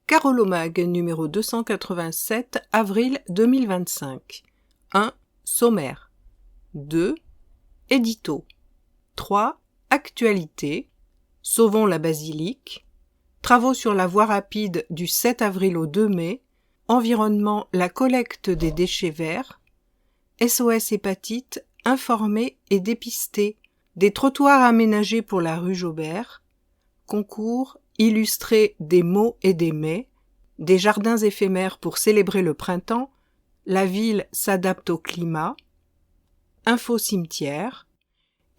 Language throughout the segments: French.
Carolomag numéro 287, avril 2025. 1. Sommaire. 2. Édito. 3. Actualité. Sauvons la basilique. Travaux sur la voie rapide du 7 avril au 2 mai. Environnement, la collecte des déchets verts. SOS hépatite, informer et dépister. Des trottoirs aménagés pour la rue Jaubert. Concours, illustrer des mots et des mets. Des jardins éphémères pour célébrer le printemps. La ville s'adapte au climat. Info cimetière.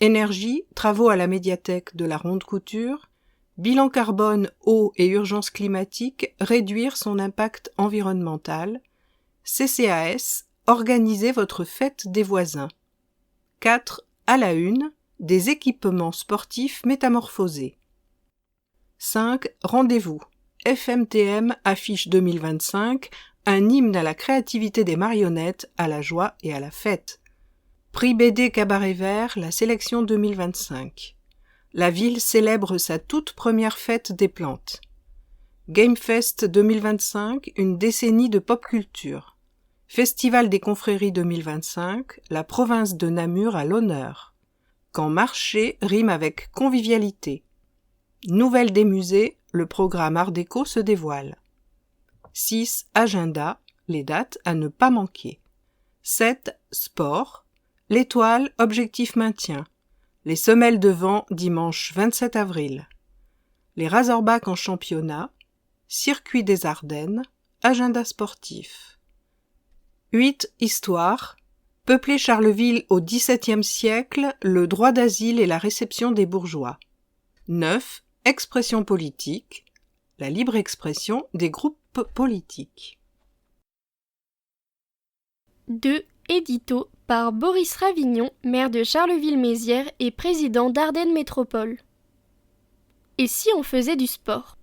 Énergie, travaux à la médiathèque de la Ronde Couture. Bilan carbone, eau et urgence climatique, réduire son impact environnemental. CCAS, organiser votre fête des voisins. 4. À la une, des équipements sportifs métamorphosés. 5. Rendez-vous. FMTM affiche 2025, un hymne à la créativité des marionnettes, à la joie et à la fête. Prix BD Cabaret Vert, la sélection 2025. La ville célèbre sa toute première fête des plantes. Gamefest 2025, une décennie de pop culture. Festival des confréries 2025, la province de Namur à l'honneur. Quand marcher rime avec convivialité. Nouvelle des musées, le programme Art déco se dévoile. 6. Agenda, les dates à ne pas manquer. 7. Sport, l'étoile, objectif maintien. Les semelles de vent, dimanche 27 avril. Les Razorbacks en championnat. Circuit des Ardennes, agenda sportif. 8. Histoire, peupler Charleville au XVIIe siècle, le droit d'asile et la réception des bourgeois. 9. Expression politique, la libre expression des groupes politiques. 2. Édito par Boris Ravignon, maire de Charleville-Mézières et président d'Ardennes Métropole. Et si on faisait du sport ?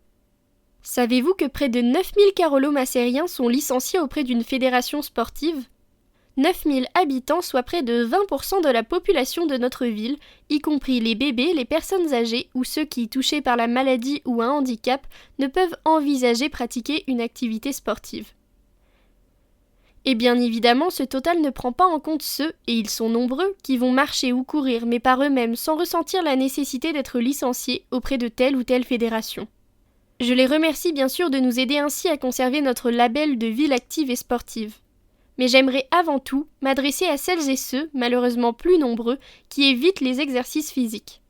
Savez-vous que près de 9000 carolo-macériens sont licenciés auprès d'une fédération sportive ? 9000 habitants, soit près de 20% de la population de notre ville, y compris les bébés, les personnes âgées ou ceux qui, touchés par la maladie ou un handicap, ne peuvent envisager pratiquer une activité sportive. Et bien évidemment, ce total ne prend pas en compte ceux, et ils sont nombreux, qui vont marcher ou courir, mais par eux-mêmes, sans ressentir la nécessité d'être licenciés auprès de telle ou telle fédération. Je les remercie bien sûr de nous aider ainsi à conserver notre label de ville active et sportive. Mais j'aimerais avant tout m'adresser à celles et ceux, malheureusement plus nombreux, qui évitent les exercices physiques.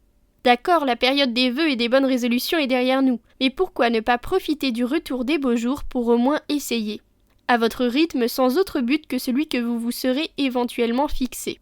D'accord, la période des vœux et des bonnes résolutions est derrière nous, mais pourquoi ne pas profiter du retour des beaux jours pour au moins essayer ? À votre rythme, sans autre but que celui que vous vous serez éventuellement fixé.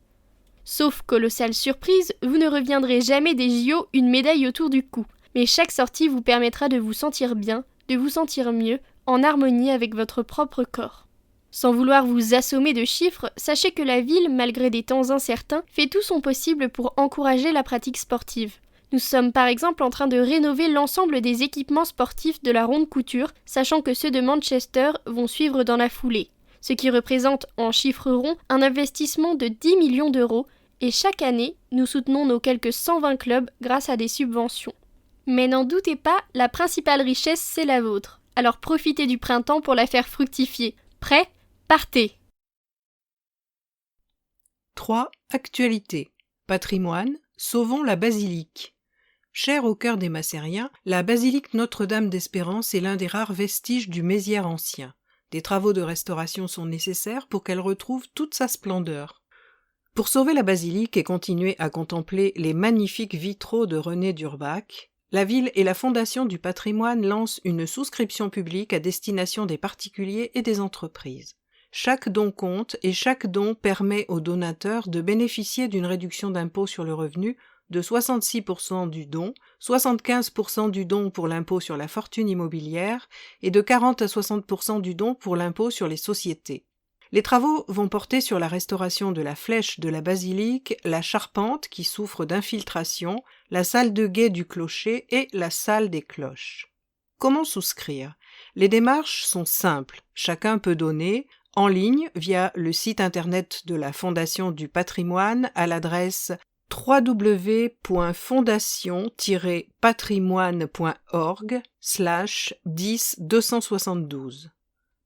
Sauf colossale surprise, vous ne reviendrez jamais des JO une médaille autour du cou, mais chaque sortie vous permettra de vous sentir bien, de vous sentir mieux, en harmonie avec votre propre corps. Sans vouloir vous assommer de chiffres, sachez que la ville, malgré des temps incertains, fait tout son possible pour encourager la pratique sportive. Nous sommes par exemple en train de rénover l'ensemble des équipements sportifs de la Ronde Couture, sachant que ceux de Manchester vont suivre dans la foulée, ce qui représente, en chiffres ronds, un investissement de 10 millions d'euros, et chaque année, nous soutenons nos quelques 120 clubs grâce à des subventions. Mais n'en doutez pas, la principale richesse, c'est la vôtre. Alors profitez du printemps pour la faire fructifier. Prêt ? Partez. 3. Actualité. Patrimoine, sauvons la basilique. Chère au cœur des Macériens, la basilique Notre-Dame d'Espérance est l'un des rares vestiges du Mézières ancien. Des travaux de restauration sont nécessaires pour qu'elle retrouve toute sa splendeur. Pour sauver la basilique et continuer à contempler les magnifiques vitraux de René d'Urbach, la ville et la Fondation du patrimoine lancent une souscription publique à destination des particuliers et des entreprises. Chaque don compte et chaque don permet aux donateurs de bénéficier d'une réduction d'impôt sur le revenu de 66% du don, 75% du don pour l'impôt sur la fortune immobilière et de 40 à 60% du don pour l'impôt sur les sociétés. Les travaux vont porter sur la restauration de la flèche de la basilique, la charpente qui souffre d'infiltration, la salle de guet du clocher et la salle des cloches. Comment souscrire ? Les démarches sont simples. Chacun peut donner en ligne via le site internet de la Fondation du patrimoine à l'adresse www.fondation-patrimoine.org/10-272.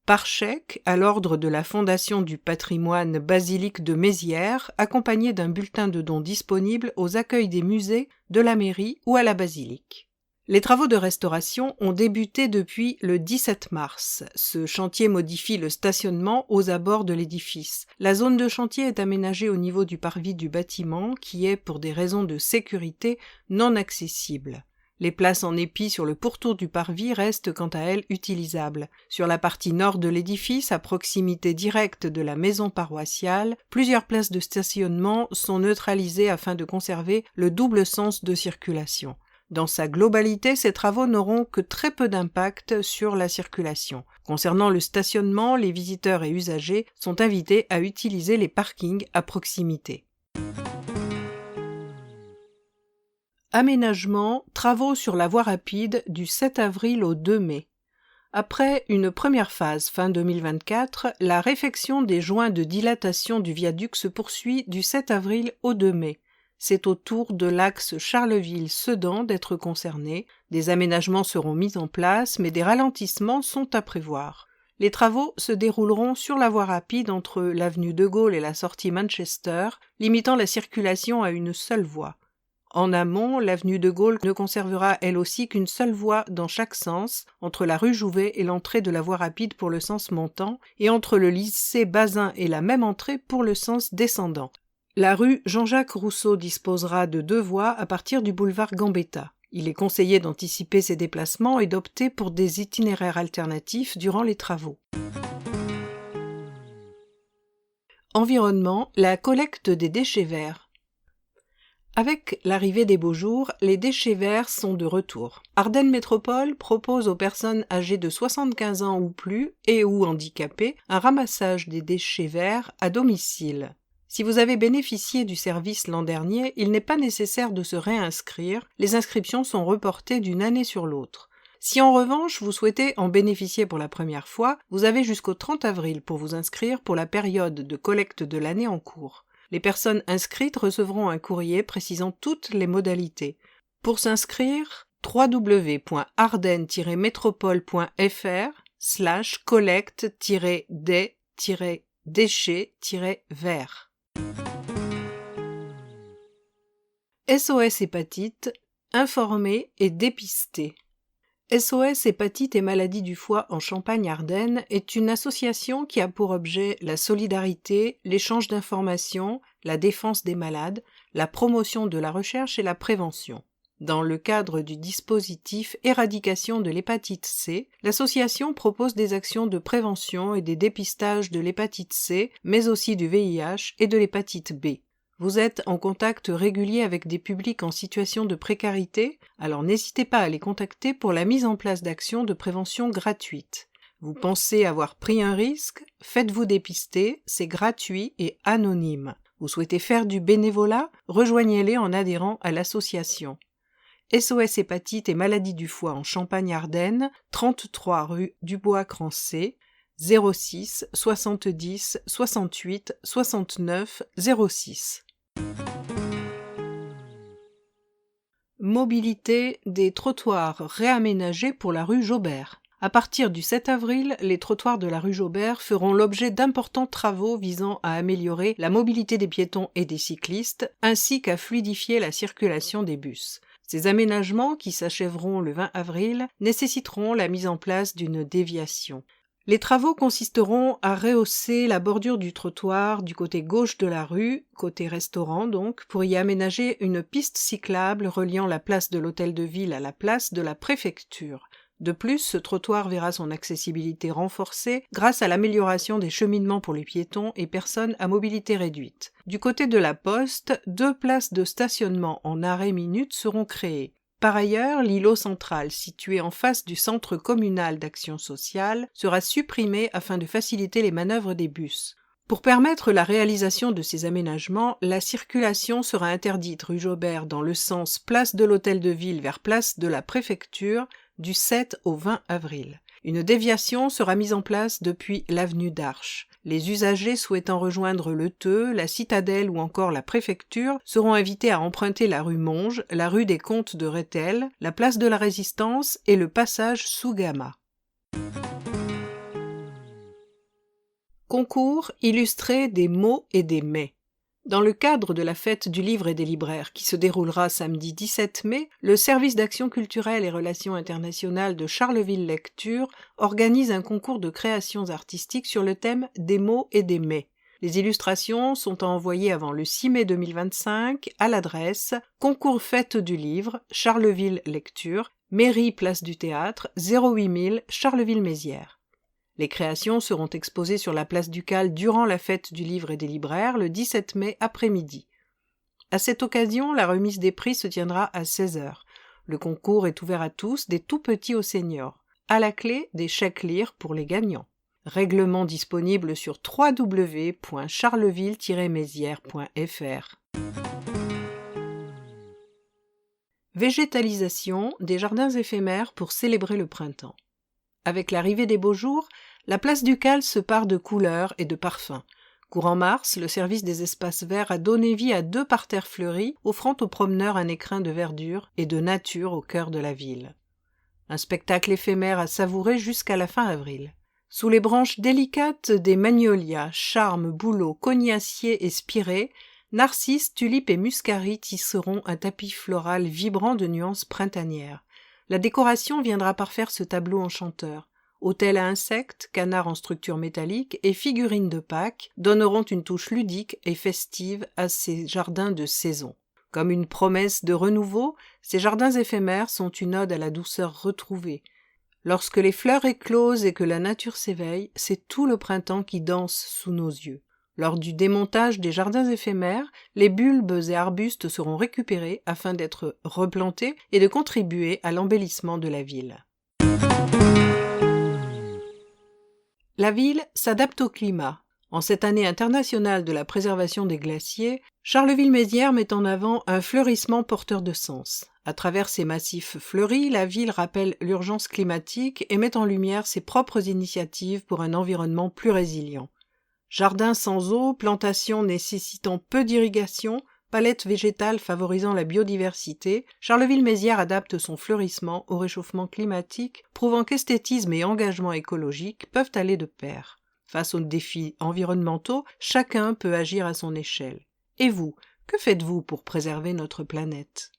Par chèque à l'ordre de la Fondation du patrimoine basilique de Mézières, accompagné d'un bulletin de dons disponible aux accueils des musées, de la mairie ou à la basilique. Les travaux de restauration ont débuté depuis le 17 mars. Ce chantier modifie le stationnement aux abords de l'édifice. La zone de chantier est aménagée au niveau du parvis du bâtiment, qui est, pour des raisons de sécurité, non accessible. Les places en épi sur le pourtour du parvis restent quant à elles utilisables. Sur la partie nord de l'édifice, à proximité directe de la maison paroissiale, plusieurs places de stationnement sont neutralisées afin de conserver le double sens de circulation. Dans sa globalité, ces travaux n'auront que très peu d'impact sur la circulation. Concernant le stationnement, les visiteurs et usagers sont invités à utiliser les parkings à proximité. Aménagement, travaux sur la voie rapide du 7 avril au 2 mai. Après une première phase fin 2024, la réfection des joints de dilatation du viaduc se poursuit du 7 avril au 2 mai. C'est au tour de l'axe Charleville-Sedan d'être concerné. Des aménagements seront mis en place, mais des ralentissements sont à prévoir. Les travaux se dérouleront sur la voie rapide entre l'avenue de Gaulle et la sortie Manchester, limitant la circulation à une seule voie. En amont, l'avenue de Gaulle ne conservera elle aussi qu'une seule voie dans chaque sens, entre la rue Jouvet et l'entrée de la voie rapide pour le sens montant, et entre le lycée Bazin et la même entrée pour le sens descendant. La rue Jean-Jacques Rousseau disposera de 2 voies à partir du boulevard Gambetta. Il est conseillé d'anticiper ces déplacements et d'opter pour des itinéraires alternatifs durant les travaux. Environnement, la collecte des déchets verts. Avec l'arrivée des beaux jours, les déchets verts sont de retour. Ardennes Métropole propose aux personnes âgées de 75 ans ou plus et ou handicapées un ramassage des déchets verts à domicile. Si vous avez bénéficié du service l'an dernier, il n'est pas nécessaire de se réinscrire, les inscriptions sont reportées d'une année sur l'autre. Si en revanche vous souhaitez en bénéficier pour la première fois, vous avez jusqu'au 30 avril pour vous inscrire pour la période de collecte de l'année en cours. Les personnes inscrites recevront un courrier précisant toutes les modalités. Pour s'inscrire, www.ardennes-métropole.fr/collecte-des-déchets-verts. SOS Hépatite, informer et dépister. SOS Hépatite et maladies du foie en Champagne-Ardenne est une association qui a pour objet la solidarité, l'échange d'informations, la défense des malades, la promotion de la recherche et la prévention. Dans le cadre du dispositif Éradication de l'hépatite C, l'association propose des actions de prévention et des dépistages de l'hépatite C, mais aussi du VIH et de l'hépatite B. Vous êtes en contact régulier avec des publics en situation de précarité, alors n'hésitez pas à les contacter pour la mise en place d'actions de prévention gratuites. Vous pensez avoir pris un risque? Faites-vous dépister, c'est gratuit et anonyme. Vous souhaitez faire du bénévolat? Rejoignez-les en adhérant à l'association. SOS Hépatite et maladies du foie en Champagne-Ardenne, 33 rue Dubois-Crancé, 06 70 68 69 06. Mobilité des trottoirs réaménagés pour la rue Jaubert. À partir du 7 avril, les trottoirs de la rue Jaubert feront l'objet d'importants travaux visant à améliorer la mobilité des piétons et des cyclistes, ainsi qu'à fluidifier la circulation des bus. Ces aménagements, qui s'achèveront le 20 avril, nécessiteront la mise en place d'une déviation. Les travaux consisteront à rehausser la bordure du trottoir du côté gauche de la rue, côté restaurant donc, pour y aménager une piste cyclable reliant la place de l'Hôtel de Ville à la place de la préfecture. De plus, ce trottoir verra son accessibilité renforcée grâce à l'amélioration des cheminements pour les piétons et personnes à mobilité réduite. Du côté de la Poste, 2 places de stationnement en arrêt minute seront créées. Par ailleurs, l'îlot central, situé en face du centre communal d'action sociale, sera supprimé afin de faciliter les manœuvres des bus. Pour permettre la réalisation de ces aménagements, la circulation sera interdite rue Jaubert dans le sens place de l'Hôtel de Ville vers place de la préfecture du 7 au 20 avril. Une déviation sera mise en place depuis l'avenue d'Arche. Les usagers souhaitant rejoindre le Teux, la Citadelle ou encore la préfecture seront invités à emprunter la rue Monge, la rue des Comtes de Rethel, la place de la Résistance et le passage Sougama. Concours illustré des mots et des mets. Dans le cadre de la fête du livre et des libraires qui se déroulera samedi 17 mai, le service d'action culturelle et relations internationales de Charleville Lecture organise un concours de créations artistiques sur le thème des mots et des mets. Les illustrations sont à envoyer avant le 6 mai 2025 à l'adresse Concours Fête du Livre, Charleville Lecture, Mairie Place du Théâtre, 08000 Charleville-Mézières. Les créations seront exposées sur la place Ducale durant la fête du livre et des libraires le 17 mai après-midi. À cette occasion, la remise des prix se tiendra à 16h. Le concours est ouvert à tous, des tout-petits aux seniors. À la clé, des chèques lire pour les gagnants. Règlement disponible sur www.charleville-mézières.fr. Végétalisation des jardins éphémères pour célébrer le printemps. Avec l'arrivée des beaux jours, la place Ducale se pare de couleurs et de parfums. Courant mars, le service des espaces verts a donné vie à 2 parterres fleuris, offrant aux promeneurs un écrin de verdure et de nature au cœur de la ville. Un spectacle éphémère à savourer jusqu'à la fin avril. Sous les branches délicates des magnolias, charmes, bouleaux, cognaciers et spirées, narcisses, tulipes et muscari tisseront un tapis floral vibrant de nuances printanières. La décoration viendra parfaire ce tableau enchanteur. Hôtels à insectes, canards en structure métallique et figurines de Pâques donneront une touche ludique et festive à ces jardins de saison. Comme une promesse de renouveau, ces jardins éphémères sont une ode à la douceur retrouvée. Lorsque les fleurs éclosent et que la nature s'éveille, c'est tout le printemps qui danse sous nos yeux. Lors du démontage des jardins éphémères, les bulbes et arbustes seront récupérés afin d'être replantés et de contribuer à l'embellissement de la ville. La ville s'adapte au climat. En cette année internationale de la préservation des glaciers, Charleville-Mézières met en avant un fleurissement porteur de sens. À travers ces massifs fleuris, la ville rappelle l'urgence climatique et met en lumière ses propres initiatives pour un environnement plus résilient. Jardins sans eau, plantations nécessitant peu d'irrigation, palette végétale favorisant la biodiversité, Charleville-Mézières adapte son fleurissement au réchauffement climatique, prouvant qu'esthétisme et engagement écologique peuvent aller de pair. Face aux défis environnementaux, chacun peut agir à son échelle. Et vous, que faites-vous pour préserver notre planète ?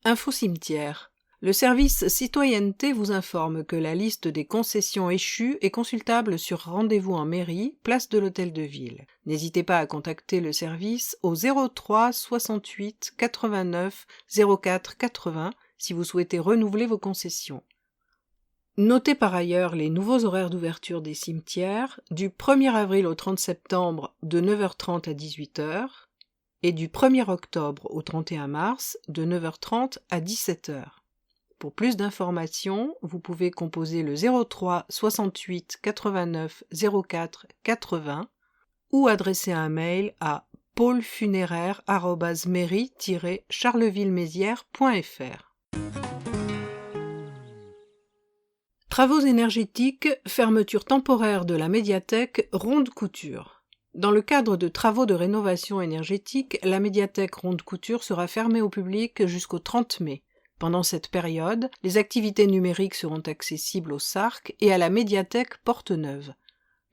Info cimetière. Le service Citoyenneté vous informe que la liste des concessions échues est consultable sur rendez-vous en mairie, place de l'Hôtel de Ville. N'hésitez pas à contacter le service au 03 68 89 04 80 si vous souhaitez renouveler vos concessions. Notez par ailleurs les nouveaux horaires d'ouverture des cimetières du 1er avril au 30 septembre de 9h30 à 18h et du 1er octobre au 31 mars de 9h30 à 17h. Pour plus d'informations, vous pouvez composer le 03 68 89 04 80 ou adresser un mail à pôlefunéraire@mairie-charleville-mézières.fr. Travaux énergétiques, fermeture temporaire de la médiathèque Ronde Couture. Dans le cadre de travaux de rénovation énergétique, la médiathèque Ronde Couture sera fermée au public jusqu'au 30 mai. Pendant cette période, les activités numériques seront accessibles au SARC et à la médiathèque Porte-Neuve.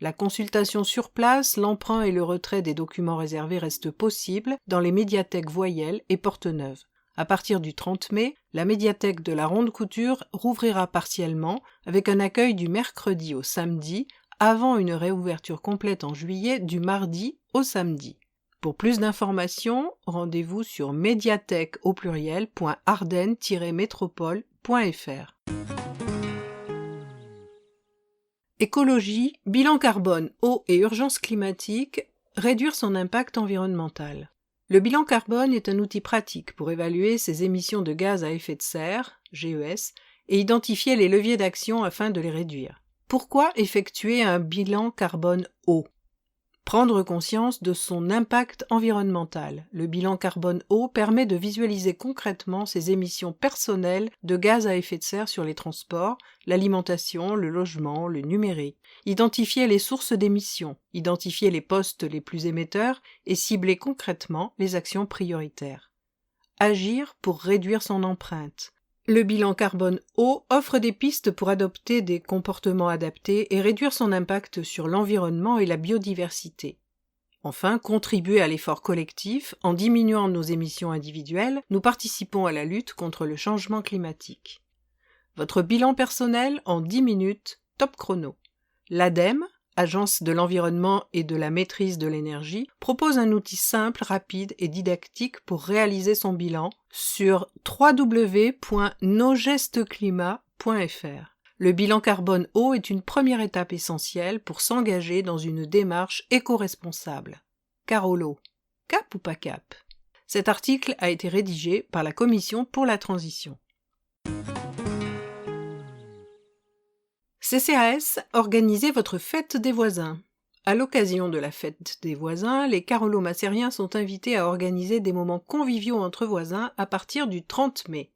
La consultation sur place, l'emprunt et le retrait des documents réservés restent possibles dans les médiathèques Voyelles et Porte-Neuve. À partir du 30 mai, la médiathèque de la Ronde Couture rouvrira partiellement avec un accueil du mercredi au samedi, avant une réouverture complète en juillet du mardi au samedi. Pour plus d'informations, rendez-vous sur médiathèque-ardennes-métropole.fr. Écologie, bilan carbone, eau et urgence climatique, réduire son impact environnemental. Le bilan carbone est un outil pratique pour évaluer ses émissions de gaz à effet de serre, GES, et identifier les leviers d'action afin de les réduire. Pourquoi effectuer un bilan carbone eau ? Prendre conscience de son impact environnemental. Le bilan carbone haut permet de visualiser concrètement ses émissions personnelles de gaz à effet de serre sur les transports, l'alimentation, le logement, le numérique. Identifier les sources d'émissions, identifier les postes les plus émetteurs et cibler concrètement les actions prioritaires. Agir pour réduire son empreinte. Le bilan carbone haut offre des pistes pour adopter des comportements adaptés et réduire son impact sur l'environnement et la biodiversité. Enfin, contribuer à l'effort collectif, en diminuant nos émissions individuelles, nous participons à la lutte contre le changement climatique. Votre bilan personnel en 10 minutes, top chrono. L'ADEME, Agence de l'environnement et de la maîtrise de l'énergie, propose un outil simple, rapide et didactique pour réaliser son bilan sur www.nosgestesclimat.fr. Le bilan carbone haut est une première étape essentielle pour s'engager dans une démarche éco-responsable. Carolo, cap ou pas cap? Cet article a été rédigé par la Commission pour la transition. CCAS, organisez votre fête des voisins. À l'occasion de la fête des voisins, les carolo-macériens sont invités à organiser des moments conviviaux entre voisins à partir du 30 mai.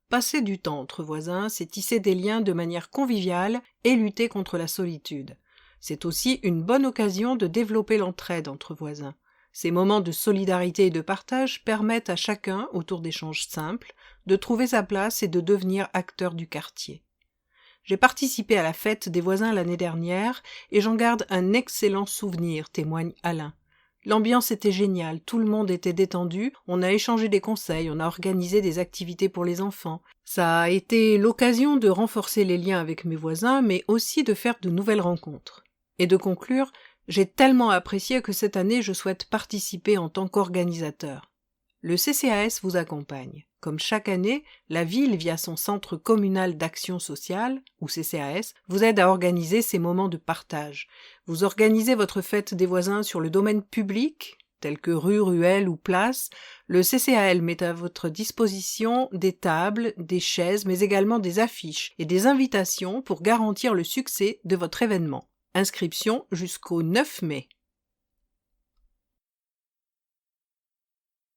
Passer du temps entre voisins, c'est tisser des liens de manière conviviale et lutter contre la solitude. C'est aussi une bonne occasion de développer l'entraide entre voisins. Ces moments de solidarité et de partage permettent à chacun, autour d'échanges simples, de trouver sa place et de devenir acteur du quartier. J'ai participé à la fête des voisins l'année dernière et j'en garde un excellent souvenir, témoigne Alain. L'ambiance était géniale, tout le monde était détendu, on a échangé des conseils, on a organisé des activités pour les enfants. Ça a été l'occasion de renforcer les liens avec mes voisins, mais aussi de faire de nouvelles rencontres. Et de conclure, j'ai tellement apprécié que cette année je souhaite participer en tant qu'organisateur. Le CCAS vous accompagne. Comme chaque année, la ville, via son Centre communal d'action sociale, ou CCAS, vous aide à organiser ces moments de partage. Vous organisez votre fête des voisins sur le domaine public, tels que rues, ruelles ou places. Le CCAL met à votre disposition des tables, des chaises, mais également des affiches et des invitations pour garantir le succès de votre événement. Inscription jusqu'au 9 mai.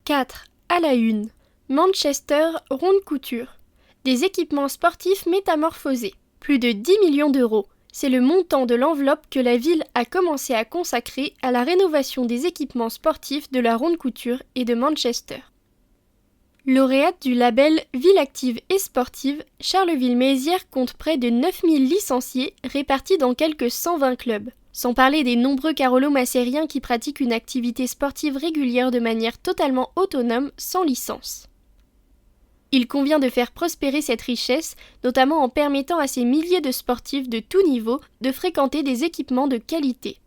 4. À la une. Manchester Ronde Couture. Des équipements sportifs métamorphosés. Plus de 10 millions d'euros. C'est le montant de l'enveloppe que la ville a commencé à consacrer à la rénovation des équipements sportifs de la Ronde Couture et de Manchester. Lauréate du label Ville active et sportive, Charleville-Mézières compte près de 9000 licenciés répartis dans quelques 120 clubs. Sans parler des nombreux carolo-macériens qui pratiquent une activité sportive régulière de manière totalement autonome, sans licence. Il convient de faire prospérer cette richesse, notamment en permettant à ces milliers de sportifs de tout niveau de fréquenter des équipements de qualité.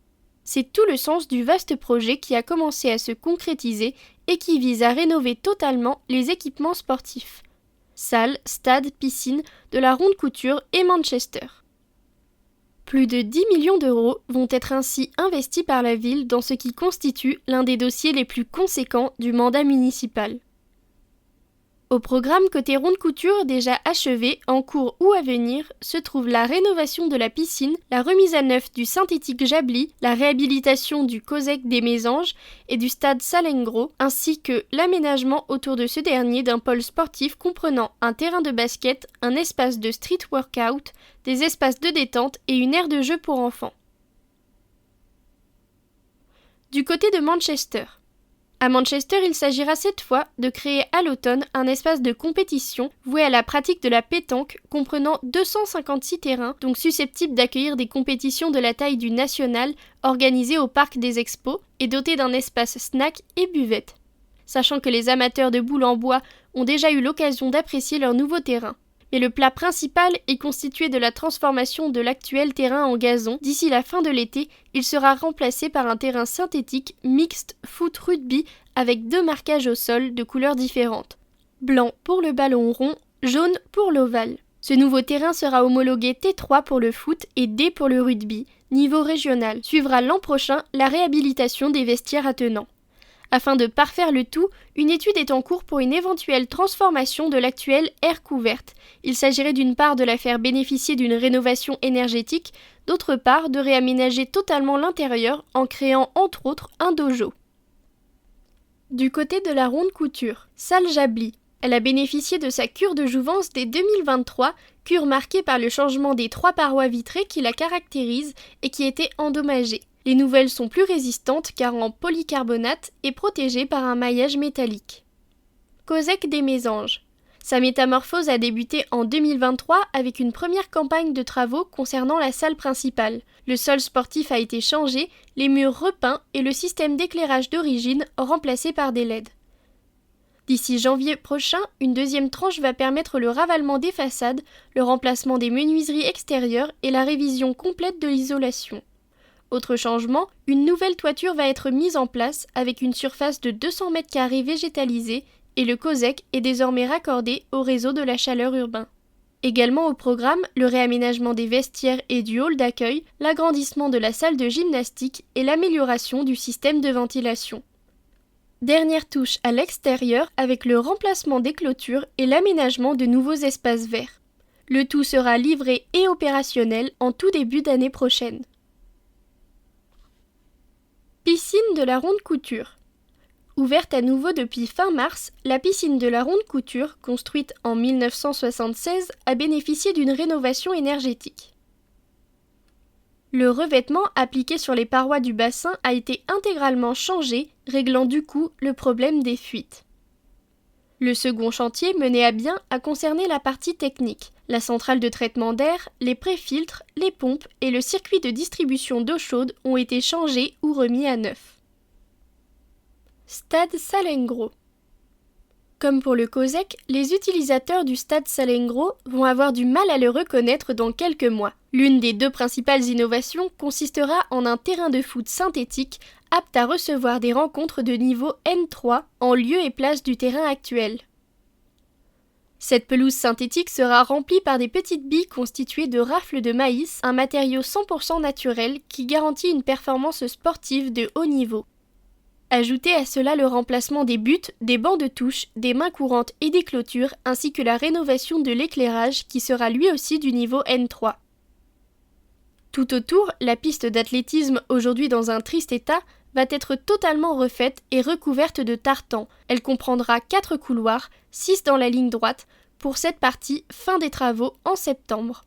C'est tout le sens du vaste projet qui a commencé à se concrétiser et qui vise à rénover totalement les équipements sportifs. Salles, stades, piscines de la Ronde Couture et Manchester. Plus de 10 millions d'euros vont être ainsi investis par la ville dans ce qui constitue l'un des dossiers les plus conséquents du mandat municipal. Au programme côté Ronde Couture déjà achevé, en cours ou à venir, se trouve la rénovation de la piscine, la remise à neuf du synthétique Jabli, la réhabilitation du COSEC des Mésanges et du stade Salengro, ainsi que l'aménagement autour de ce dernier d'un pôle sportif comprenant un terrain de basket, un espace de street workout, des espaces de détente et une aire de jeu pour enfants. Du côté de Manchester. À Manchester, il s'agira cette fois de créer à l'automne un espace de compétition voué à la pratique de la pétanque comprenant 256 terrains, donc susceptibles d'accueillir des compétitions de la taille du national organisées au parc des Expos et doté d'un espace snack et buvette. Sachant que les amateurs de boules en bois ont déjà eu l'occasion d'apprécier leur nouveau terrain. Mais le plat principal est constitué de la transformation de l'actuel terrain en gazon. D'ici la fin de l'été, il sera remplacé par un terrain synthétique mixte foot rugby avec 2 marquages au sol de couleurs différentes. Blanc pour le ballon rond, jaune pour l'ovale. Ce nouveau terrain sera homologué T3 pour le foot et D pour le rugby, niveau régional. Suivra l'an prochain la réhabilitation des vestiaires attenants. Afin de parfaire le tout, une étude est en cours pour une éventuelle transformation de l'actuelle aire couverte. Il s'agirait d'une part de la faire bénéficier d'une rénovation énergétique, D'autre part, de réaménager totalement l'intérieur en créant entre autres un dojo. Du côté de la ronde couture, Salle Jabli. Elle a bénéficié de sa cure de jouvence dès 2023, cure marquée par le changement des 3 parois vitrées qui la caractérisent et qui étaient endommagées. Les nouvelles sont plus résistantes car en polycarbonate et protégées par un maillage métallique. Cosec des Mésanges. Sa métamorphose a débuté en 2023 avec une première campagne de travaux concernant la salle principale. Le sol sportif a été changé, les murs repeints et le système d'éclairage d'origine remplacé par des LED. D'ici janvier prochain, une deuxième tranche va permettre le ravalement des façades, le remplacement des menuiseries extérieures et la révision complète de l'isolation. Autre changement, une nouvelle toiture va être mise en place avec une surface de 200 m² végétalisée et le COSEC est désormais raccordé au réseau de la chaleur urbain. Également au programme, le réaménagement des vestiaires et du hall d'accueil, l'agrandissement de la salle de gymnastique et l'amélioration du système de ventilation. Dernière touche à l'extérieur avec le remplacement des clôtures et l'aménagement de nouveaux espaces verts. Le tout sera livré et opérationnel en tout début d'année prochaine. Piscine de la Ronde Couture. Ouverte à nouveau depuis fin mars, la piscine de la Ronde Couture, construite en 1976, a bénéficié d'une rénovation énergétique. Le revêtement appliqué sur les parois du bassin a été intégralement changé, réglant du coup le problème des fuites. Le second chantier mené à bien a concerné la partie technique, la centrale de traitement d'air, les pré-filtres, les pompes et le circuit de distribution d'eau chaude ont été changés ou remis à neuf. Stade Salengro. Comme pour le COSEC, les utilisateurs du stade Salengro vont avoir du mal à le reconnaître dans quelques mois. L'une des 2 principales innovations consistera en un terrain de foot synthétique apte à recevoir des rencontres de niveau N3 en lieu et place du terrain actuel. Cette pelouse synthétique sera remplie par des petites billes constituées de rafles de maïs, un matériau 100% naturel qui garantit une performance sportive de haut niveau. Ajoutez à cela le remplacement des buts, des bancs de touche, des mains courantes et des clôtures, ainsi que la rénovation de l'éclairage qui sera lui aussi du niveau N3. Tout autour, la piste d'athlétisme, aujourd'hui dans un triste état, va être totalement refaite et recouverte de tartan. Elle comprendra 4 couloirs, 6 dans la ligne droite, pour cette partie fin des travaux en septembre.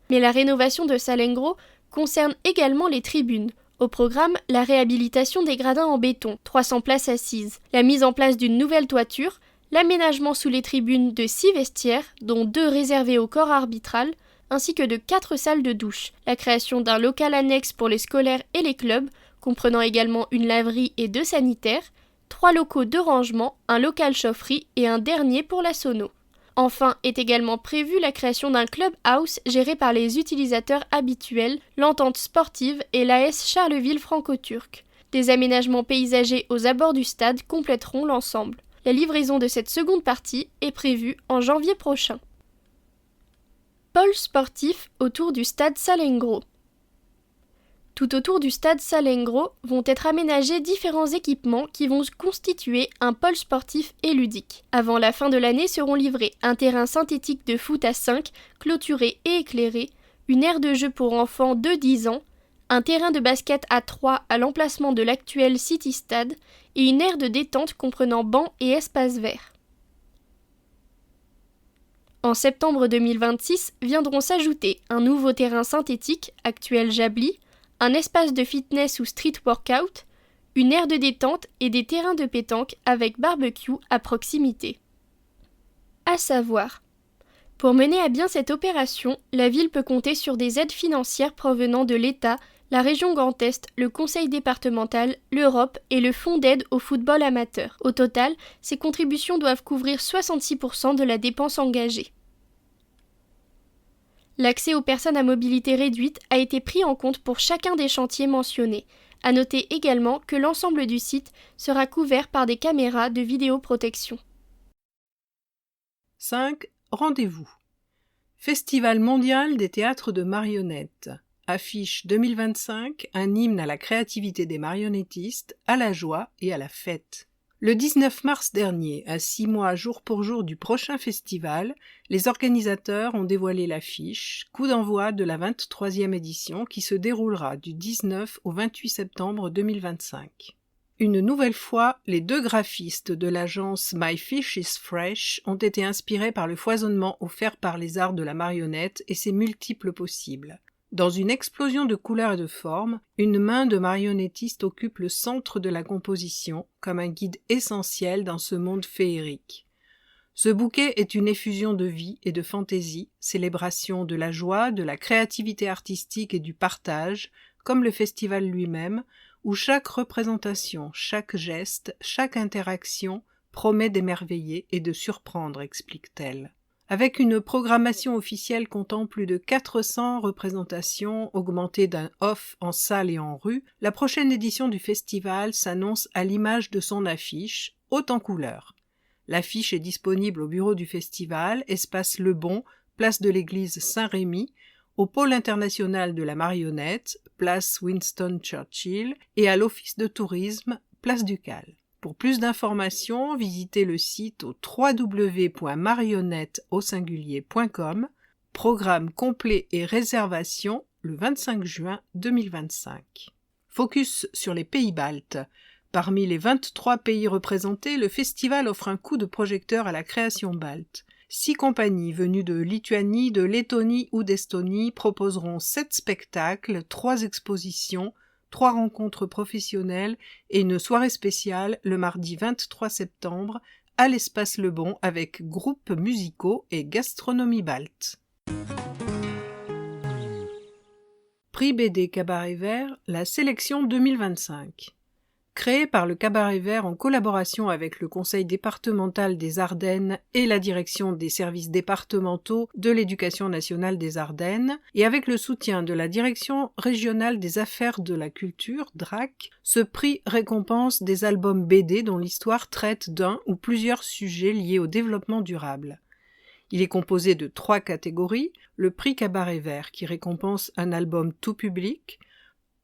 Mais la rénovation de Salengro concerne également les tribunes. Au programme, la réhabilitation des gradins en béton, 300 places assises, la mise en place d'une nouvelle toiture, l'aménagement sous les tribunes de 6 vestiaires, dont 2 réservés au corps arbitral, ainsi que de 4 salles de douche, la création d'un local annexe pour les scolaires et les clubs, comprenant également une laverie et 2 sanitaires, 3 locaux de rangement, un local chaufferie et un dernier pour la sono. Enfin, est également prévue la création d'un clubhouse géré par les utilisateurs habituels, l'entente sportive et l'AS Charleville franco-turc. Des aménagements paysagers aux abords du stade compléteront l'ensemble. La livraison de cette seconde partie est prévue en janvier prochain. Pôle sportif autour du stade Salengro. Tout autour du stade Salengro vont être aménagés différents équipements qui vont constituer un pôle sportif et ludique. Avant la fin de l'année seront livrés un terrain synthétique de foot à 5, clôturé et éclairé, une aire de jeu pour enfants de 10 ans, un terrain de basket à 3 à l'emplacement de l'actuel City Stade et une aire de détente comprenant bancs et espaces verts. En septembre 2026 viendront s'ajouter un nouveau terrain synthétique, actuel Jabli, un espace de fitness ou street workout, une aire de détente et des terrains de pétanque avec barbecue à proximité. À savoir, pour mener à bien cette opération, la ville peut compter sur des aides financières provenant de l'État, la région Grand Est, le Conseil départemental, l'Europe et le Fonds d'aide au football amateur. Au total, ces contributions doivent couvrir 66% de la dépense engagée. L'accès aux personnes à mobilité réduite a été pris en compte pour chacun des chantiers mentionnés. À noter également que l'ensemble du site sera couvert par des caméras de vidéoprotection. 5. Rendez-vous. Festival mondial des théâtres de marionnettes. Affiche 2025, un hymne à la créativité des marionnettistes, à la joie et à la fête. Le 19 mars dernier, à 6 mois jour pour jour du prochain festival, les organisateurs ont dévoilé l'affiche, coup d'envoi de la 23e édition qui se déroulera du 19 au 28 septembre 2025. Une nouvelle fois, les 2 graphistes de l'agence My Fish is Fresh ont été inspirés par le foisonnement offert par les arts de la marionnette et ses multiples possibles. Dans une explosion de couleurs et de formes, une main de marionnettiste occupe le centre de la composition comme un guide essentiel dans ce monde féerique. Ce bouquet est une effusion de vie et de fantaisie, célébration de la joie, de la créativité artistique et du partage, comme le festival lui-même, où chaque représentation, chaque geste, chaque interaction promet d'émerveiller et de surprendre, explique-t-elle. Avec une programmation officielle comptant plus de 400 représentations, augmentée d'un off en salle et en rue, la prochaine édition du festival s'annonce à l'image de son affiche, haute en couleurs. L'affiche est disponible au bureau du festival, espace Le Bon, place de l'église Saint-Rémy, au pôle international de la marionnette, place Winston Churchill, et à l'office de tourisme, place Ducal. Pour plus d'informations, visitez le site au www.marionnette.com, programme complet et réservation le 25 juin 2025. Focus sur les pays baltes. Parmi les 23 pays représentés, le festival offre un coup de projecteur à la création balte. 6 compagnies venues de Lituanie, de Lettonie ou d'Estonie proposeront 7 spectacles, 3 expositions, 3 rencontres professionnelles et une soirée spéciale le mardi 23 septembre à l'espace Le Bon avec groupes musicaux et gastronomie balte. Prix BD Cabaret Vert, la sélection 2025. Créé par le Cabaret Vert en collaboration avec le Conseil départemental des Ardennes et la Direction des services départementaux de l'Éducation nationale des Ardennes, et avec le soutien de la Direction régionale des affaires de la culture, DRAC, ce prix récompense des albums BD dont l'histoire traite d'un ou plusieurs sujets liés au développement durable. Il est composé de 3 catégories, le prix Cabaret Vert qui récompense un album tout public,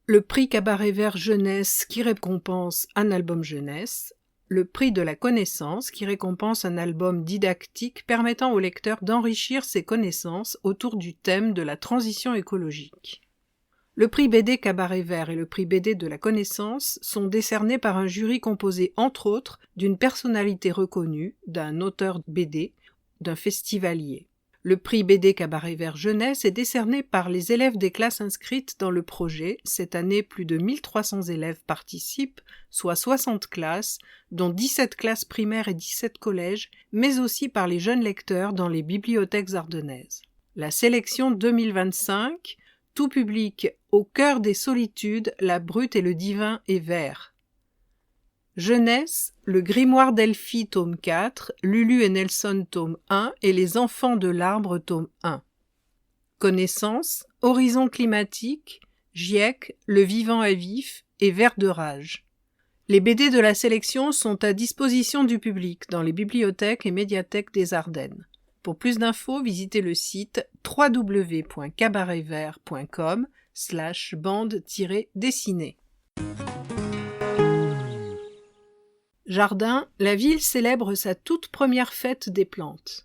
le prix Cabaret Vert Jeunesse qui récompense un album jeunesse, le prix de la connaissance qui récompense un album didactique permettant au lecteur d'enrichir ses connaissances autour du thème de la transition écologique. Le prix BD Cabaret Vert et le prix BD de la connaissance sont décernés par un jury composé entre autres d'une personnalité reconnue, d'un auteur BD, d'un festivalier. Le prix BD Cabaret Vert Jeunesse est décerné par les élèves des classes inscrites dans le projet. Cette année, plus de 1300 élèves participent, soit 60 classes, dont 17 classes primaires et 17 collèges, mais aussi par les jeunes lecteurs dans les bibliothèques ardennaises. La sélection 2025, tout public, au cœur des solitudes, la brute et le divin est vert. Jeunesse, le grimoire d'Elphie, tome 4, Lulu et Nelson, tome 1, et les enfants de l'arbre, tome 1. Connaissance, horizon climatique, GIEC, le vivant est vif et vert de rage. Les BD de la sélection sont à disposition du public dans les bibliothèques et médiathèques des Ardennes. Pour plus d'infos, visitez le site www.cabaretvert.com/bande-dessinée. Jardin, la ville célèbre sa toute première fête des plantes.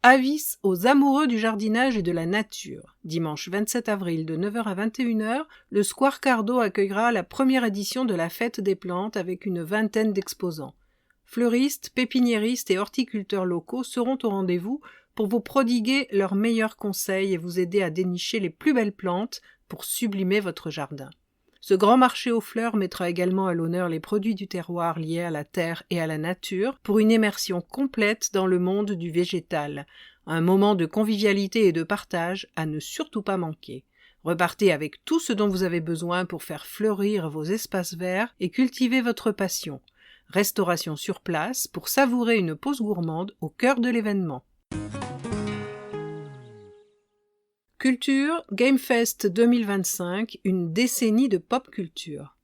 Avis aux amoureux du jardinage et de la nature. Dimanche 27 avril de 9h à 21h, le Square Cardo accueillera la première édition de la fête des plantes avec une vingtaine d'exposants. Fleuristes, pépiniéristes et horticulteurs locaux seront au rendez-vous pour vous prodiguer leurs meilleurs conseils et vous aider à dénicher les plus belles plantes pour sublimer votre jardin. Ce grand marché aux fleurs mettra également à l'honneur les produits du terroir liés à la terre et à la nature pour une immersion complète dans le monde du végétal. Un moment de convivialité et de partage à ne surtout pas manquer. Repartez avec tout ce dont vous avez besoin pour faire fleurir vos espaces verts et cultiver votre passion. Restauration sur place pour savourer une pause gourmande au cœur de l'événement. Culture, GameFest 2025, une décennie de pop culture.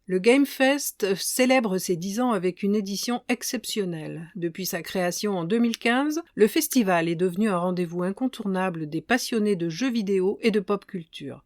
Le GameFest célèbre ses 10 ans avec une édition exceptionnelle. Depuis sa création en 2015, le festival est devenu un rendez-vous incontournable des passionnés de jeux vidéo et de pop culture.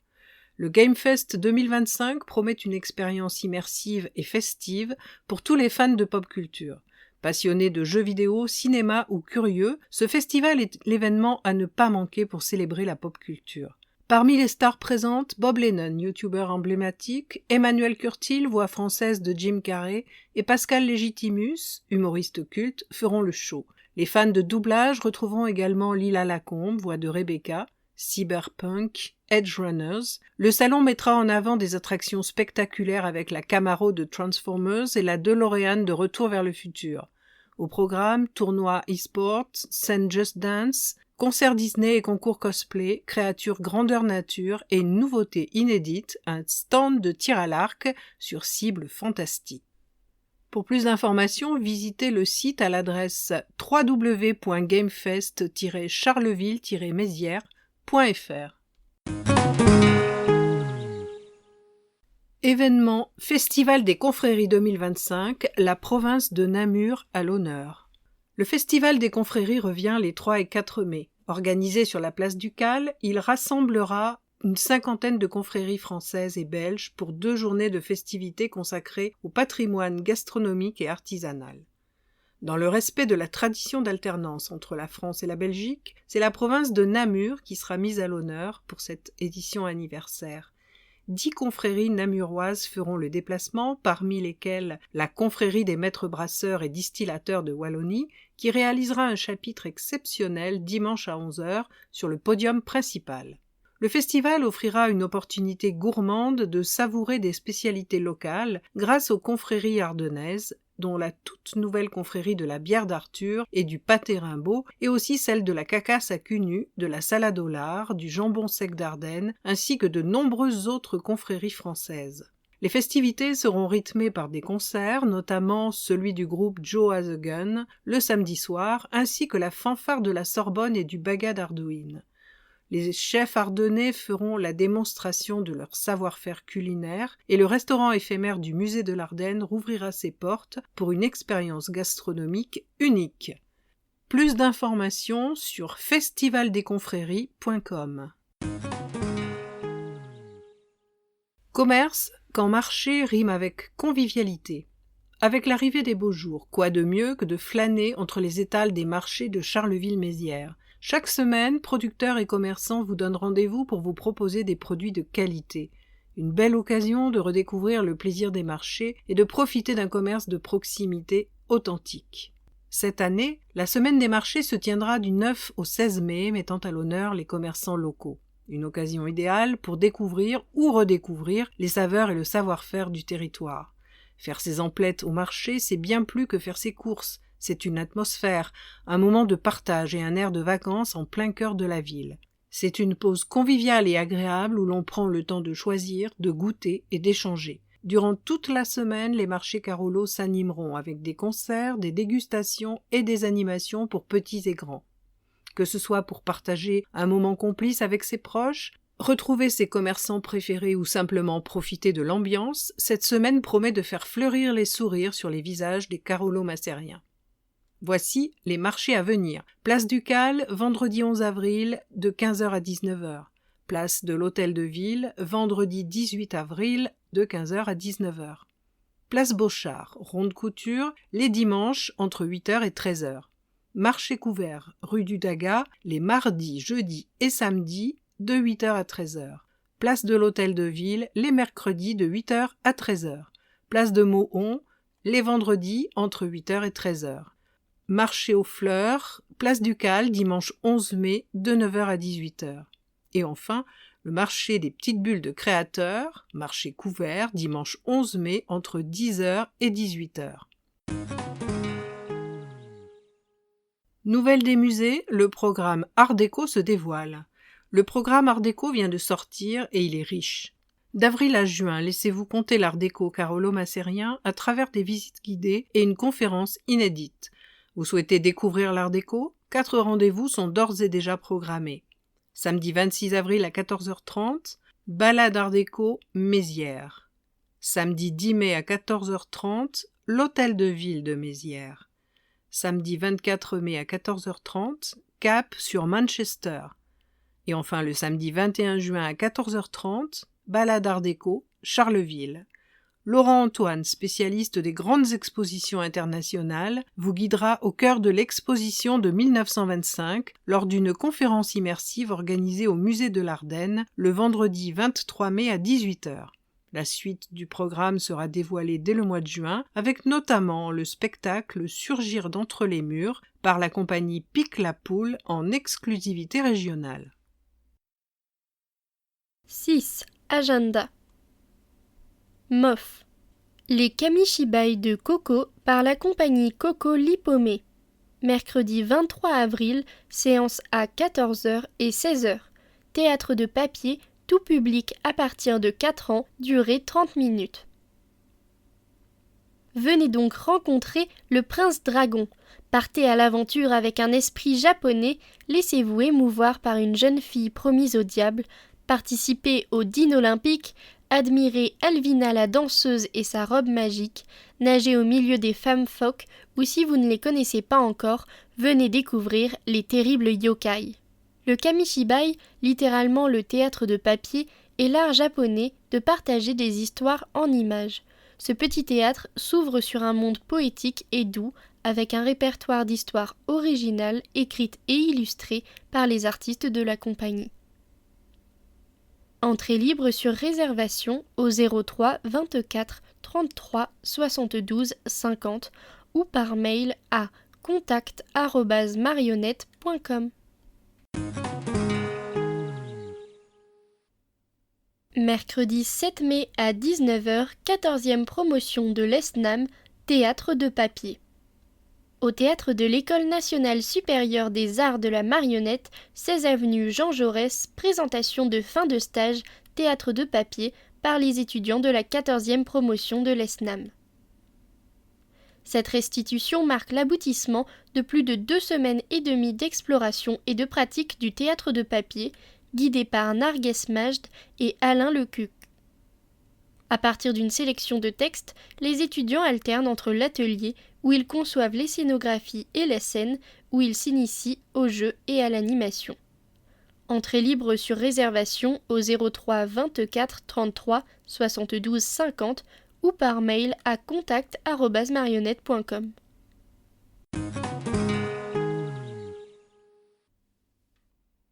Le GameFest 2025 promet une expérience immersive et festive pour tous les fans de pop culture. Passionnés de jeux vidéo, cinéma ou curieux, ce festival est l'événement à ne pas manquer pour célébrer la pop culture. Parmi les stars présentes, Bob Lennon, youtubeur emblématique, Emmanuel Curtil, voix française de Jim Carrey, et Pascal Légitimus, humoriste culte, feront le show. Les fans de doublage retrouveront également Lila Lacombe, voix de Rebecca, Cyberpunk, Edge Runners. Le salon mettra en avant des attractions spectaculaires avec la Camaro de Transformers et la DeLorean de Retour vers le futur. Au programme, tournois e-sport, scène Just Dance, concerts Disney et concours cosplay, créatures grandeur nature et une nouveauté inédite, un stand de tir à l'arc sur cible fantastique. Pour plus d'informations, visitez le site à l'adresse www.gamefest-charleville-mézières.fr. Événement Festival des confréries 2025, la province de Namur à l'honneur. Le Festival des confréries revient les 3 et 4 mai. Organisé sur la place Ducale, il rassemblera une 50aine de confréries françaises et belges pour 2 journées de festivités consacrées au patrimoine gastronomique et artisanal. Dans le respect de la tradition d'alternance entre la France et la Belgique, c'est la province de Namur qui sera mise à l'honneur pour cette édition anniversaire. 10 confréries namuroises feront le déplacement, parmi lesquelles la confrérie des maîtres brasseurs et distillateurs de Wallonie, qui réalisera un chapitre exceptionnel dimanche à 11h sur le podium principal. Le festival offrira une opportunité gourmande de savourer des spécialités locales grâce aux confréries ardennaises, dont la toute nouvelle confrérie de la bière d'Arthur et du pâté Rimbaud, et aussi celle de la cacasse à cul nu, de la salade au lard, du jambon sec d'Ardenne, ainsi que de nombreuses autres confréries françaises. Les festivités seront rythmées par des concerts, notamment celui du groupe Joe Has a Gun, le samedi soir, ainsi que la fanfare de la Sorbonne et du Baga d'Ardouin. Les chefs ardennais feront la démonstration de leur savoir-faire culinaire et le restaurant éphémère du musée de l'Ardenne rouvrira ses portes pour une expérience gastronomique unique. Plus d'informations sur festivaldesconfréries.com. Commerce, quand marché rime avec convivialité. Avec l'arrivée des beaux jours, quoi de mieux que de flâner entre les étals des marchés de Charleville-Mézières. Chaque semaine, producteurs et commerçants vous donnent rendez-vous pour vous proposer des produits de qualité. Une belle occasion de redécouvrir le plaisir des marchés et de profiter d'un commerce de proximité authentique. Cette année, la semaine des marchés se tiendra du 9 au 16 mai, mettant à l'honneur les commerçants locaux. Une occasion idéale pour découvrir ou redécouvrir les saveurs et le savoir-faire du territoire. Faire ses emplettes au marché, c'est bien plus que faire ses courses. C'est une atmosphère, un moment de partage et un air de vacances en plein cœur de la ville. C'est une pause conviviale et agréable où l'on prend le temps de choisir, de goûter et d'échanger. Durant toute la semaine, les marchés Carolo s'animeront avec des concerts, des dégustations et des animations pour petits et grands. Que ce soit pour partager un moment complice avec ses proches, retrouver ses commerçants préférés ou simplement profiter de l'ambiance, cette semaine promet de faire fleurir les sourires sur les visages des Carolo-Macériens. Voici les marchés à venir. Place Ducale, vendredi 11 avril, de 15h à 19h. Place de l'Hôtel de Ville, vendredi 18 avril, de 15h à 19h. Place Beauchard, Ronde Couture, les dimanches, entre 8h et 13h. Marché couvert, rue du Daga, les mardis, jeudis et samedis, de 8h à 13h. Place de l'Hôtel de Ville, les mercredis, de 8h à 13h. Place de Mohon, les vendredis, entre 8h et 13h. Marché aux fleurs, place Ducale, dimanche 11 mai, de 9h à 18h. Et enfin, le marché des petites bulles de créateurs, marché couvert, dimanche 11 mai, entre 10h et 18h. Nouvelle des musées, le programme Art Déco se dévoile. Le programme Art Déco vient de sortir et il est riche. D'avril à juin, laissez-vous compter l'Art Déco Carolo-Macérien à travers des visites guidées et une conférence inédite. Vous souhaitez découvrir l'Art Déco ? 4 rendez-vous sont d'ores et déjà programmés. Samedi 26 avril à 14h30, balade Art Déco Mézières. Samedi 10 mai à 14h30, l'Hôtel de Ville de Mézières. Samedi 24 mai à 14h30, cap sur Manchester. Et enfin le samedi 21 juin à 14h30, Balade Art Déco, Charleville. Laurent Antoine, spécialiste des grandes expositions internationales, vous guidera au cœur de l'exposition de 1925 lors d'une conférence immersive organisée au Musée de l'Ardenne le vendredi 23 mai à 18h. La suite du programme sera dévoilée dès le mois de juin, avec notamment le spectacle Surgir d'entre les murs par la compagnie Pique la Poule en exclusivité régionale. 6. Agenda. MOF. Les Kamishibai de Coco par la compagnie Coco Lipomé. Mercredi 23 avril, séance à 14h et 16h. Théâtre de papier, tout public à partir de 4 ans, durée 30 minutes. Venez donc rencontrer le prince dragon. Partez à l'aventure avec un esprit japonais, laissez-vous émouvoir par une jeune fille promise au diable, participez au dîner olympique, admirez Alvina la danseuse et sa robe magique, nagez au milieu des femmes phoques ou si vous ne les connaissez pas encore, venez découvrir les terribles yokai. Le Kamishibai, littéralement le théâtre de papier, est l'art japonais de partager des histoires en images. Ce petit théâtre s'ouvre sur un monde poétique et doux avec un répertoire d'histoires originales écrites et illustrées par les artistes de la compagnie. Entrée libre sur réservation au 03 24 33 72 50 ou par mail à contact@marionnette.com. Mercredi 7 mai à 19h, 14e promotion de l'ESNAM, théâtre de papier. Au théâtre de l'École nationale supérieure des arts de la marionnette, 16 avenue Jean Jaurès, présentation de fin de stage, théâtre de papier, par les étudiants de la 14e promotion de l'ESNAM. Cette restitution marque l'aboutissement de plus de 2 semaines et demie d'exploration et de pratique du théâtre de papier, guidé par Narges Majd et Alain Lecuq. À partir d'une sélection de textes, les étudiants alternent entre l'atelier, où ils conçoivent les scénographies et les scènes, où ils s'initient au jeu et à l'animation. Entrée libre sur réservation au 03 24 33 72 50 ou par mail à contact@marionnette.com.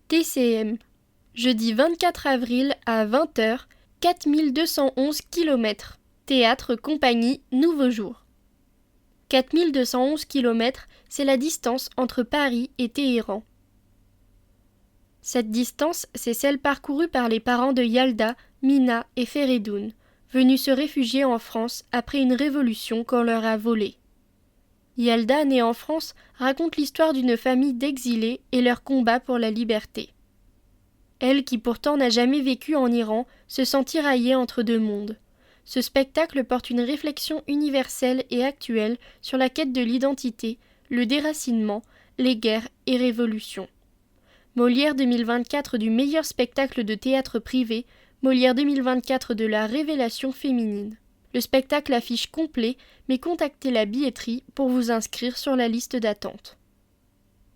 TCM. Jeudi 24 avril à 20h, 4211 km. Théâtre Compagnie Nouveau Jour. 4211 km, c'est la distance entre Paris et Téhéran. Cette distance, c'est celle parcourue par les parents de Yalda, Mina et Feredoun, venus se réfugier en France après une révolution qu'on leur a volée. Yalda, née en France, raconte l'histoire d'une famille d'exilés et leur combat pour la liberté. Elle, qui pourtant n'a jamais vécu en Iran, se sent tiraillée entre deux mondes. Ce spectacle porte une réflexion universelle et actuelle sur la quête de l'identité, le déracinement, les guerres et révolutions. Molière 2024 du meilleur spectacle de théâtre privé, Molière 2024 de la révélation féminine. Le spectacle affiche complet, mais contactez la billetterie pour vous inscrire sur la liste d'attente.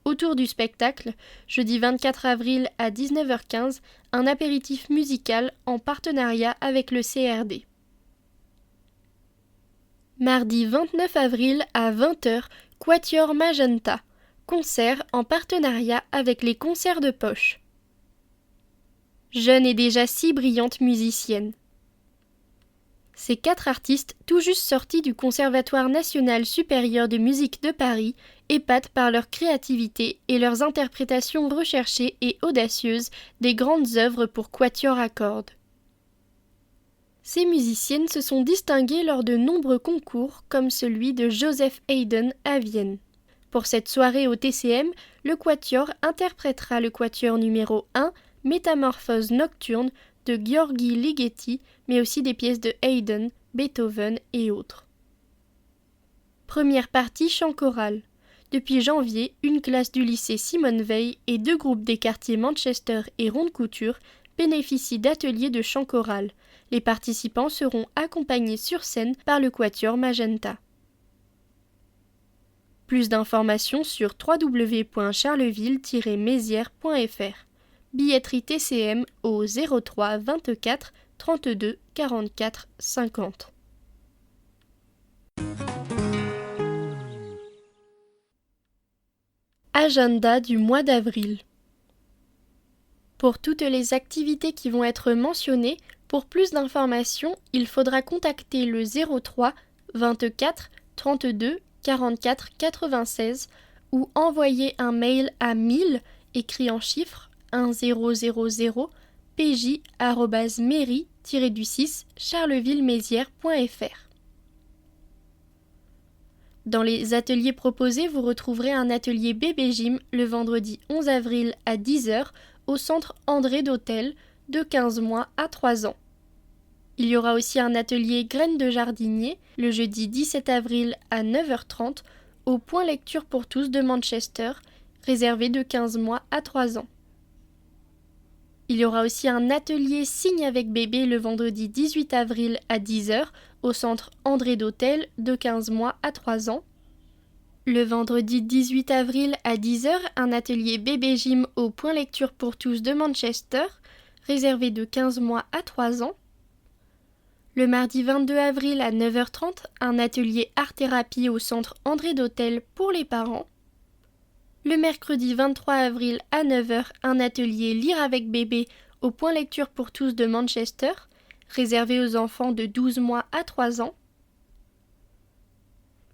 Autour du spectacle, jeudi 24 avril à 19h15, un apéritif musical en partenariat avec le CRD. Mardi 29 avril à 20h, Quatuor Magenta, concert en partenariat avec les concerts de poche. Jeune et déjà si brillante musicienne. Ces 4 artistes, tout juste sortis du Conservatoire national supérieur de musique de Paris, épatent par leur créativité et leurs interprétations recherchées et audacieuses des grandes œuvres pour quatuor à cordes. Ces musiciennes se sont distinguées lors de nombreux concours, comme celui de Joseph Haydn à Vienne. Pour cette soirée au TCM, le quatuor interprétera le quatuor numéro 1, Métamorphose nocturne, de Gheorghi Ligeti, mais aussi des pièces de Haydn, Beethoven et autres. Première partie chant choral. Depuis janvier, une classe du lycée Simone Veil et 2 groupes des quartiers Manchester et Ronde-Couture bénéficient d'ateliers de chant choral. Les participants seront accompagnés sur scène par le quatuor Magenta. Plus d'informations sur www.charleville-mézières.fr. Billetterie TCM au 03 24 32 44 50. Agenda du mois d'avril. Pour toutes les activités qui vont être mentionnées, pour plus d'informations, il faudra contacter le 03 24 32 44 96 ou envoyer un mail à 1000 écrit en chiffres 1000 pj@mairie-du-6 charleville-mézières.fr. Dans les ateliers proposés, vous retrouverez un atelier bébé gym le vendredi 11 avril à 10h au centre André d'Hôtel de 15 mois à 3 ans. Il y aura aussi un atelier graines de jardinier le jeudi 17 avril à 9h30 au point lecture pour tous de Manchester, réservé de 15 mois à 3 ans. Il y aura aussi un atelier signe avec bébé le vendredi 18 avril à 10h au centre André d'Hôtel de 15 mois à 3 ans. Le vendredi 18 avril à 10h, un atelier bébé gym au point lecture pour tous de Manchester, réservé de 15 mois à 3 ans. Le mardi 22 avril à 9h30, un atelier art-thérapie au centre André d'Hôtel pour les parents. Le mercredi 23 avril à 9h, un atelier lire avec bébé au point lecture pour tous de Manchester, réservé aux enfants de 12 mois à 3 ans.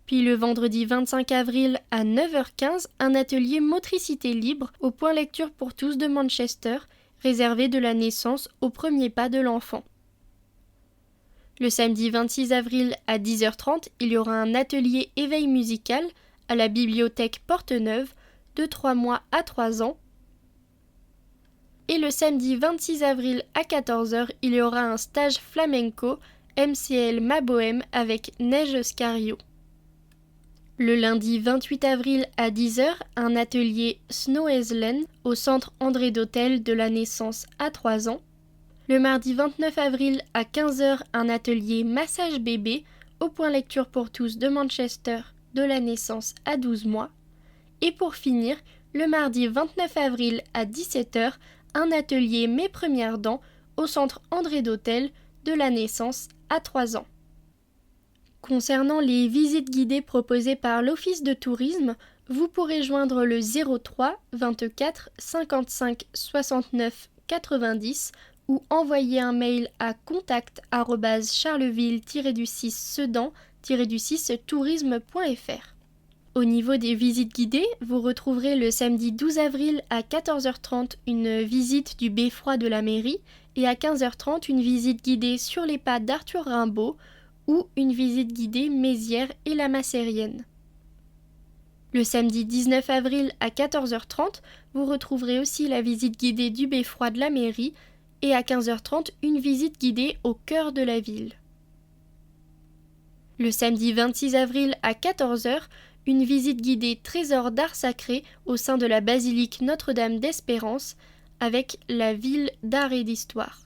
Puis le vendredi 25 avril à 9h15, un atelier motricité libre au point lecture pour tous de Manchester, réservé de la naissance au premier pas de l'enfant. Le samedi 26 avril à 10h30, il y aura un atelier éveil musical à la bibliothèque Porte-Neuve de 3 mois à 3 ans. Et le samedi 26 avril à 14h, il y aura un stage flamenco MCL Ma Bohème avec Neige Scario. Le lundi 28 avril à 10h, un atelier Snow Hazelden au centre André d'Hôtel de la naissance à 3 ans. Le mardi 29 avril à 15h, un atelier massage bébé au point lecture pour tous de Manchester de la naissance à 12 mois. Et pour finir, le mardi 29 avril à 17h, un atelier Mes premières dents au centre André d'Hôtel de la naissance à 3 ans. Concernant les visites guidées proposées par l'Office de tourisme, vous pourrez joindre le 03 24 55 69 90 ou envoyer un mail à contact@charleville-du6sedan-tourisme.fr. Au niveau des visites guidées, vous retrouverez le samedi 12 avril à 14h30 une visite du beffroi de la mairie et à 15h30 une visite guidée sur les pas d'Arthur Rimbaud ou une visite guidée Mézières et la Macérienne. Le samedi 19 avril à 14h30, vous retrouverez aussi la visite guidée du beffroi de la mairie et à 15h30 une visite guidée au cœur de la ville. Le samedi 26 avril à 14h, une visite guidée Trésor d'art sacré au sein de la basilique Notre-Dame d'Espérance avec la ville d'art et d'histoire.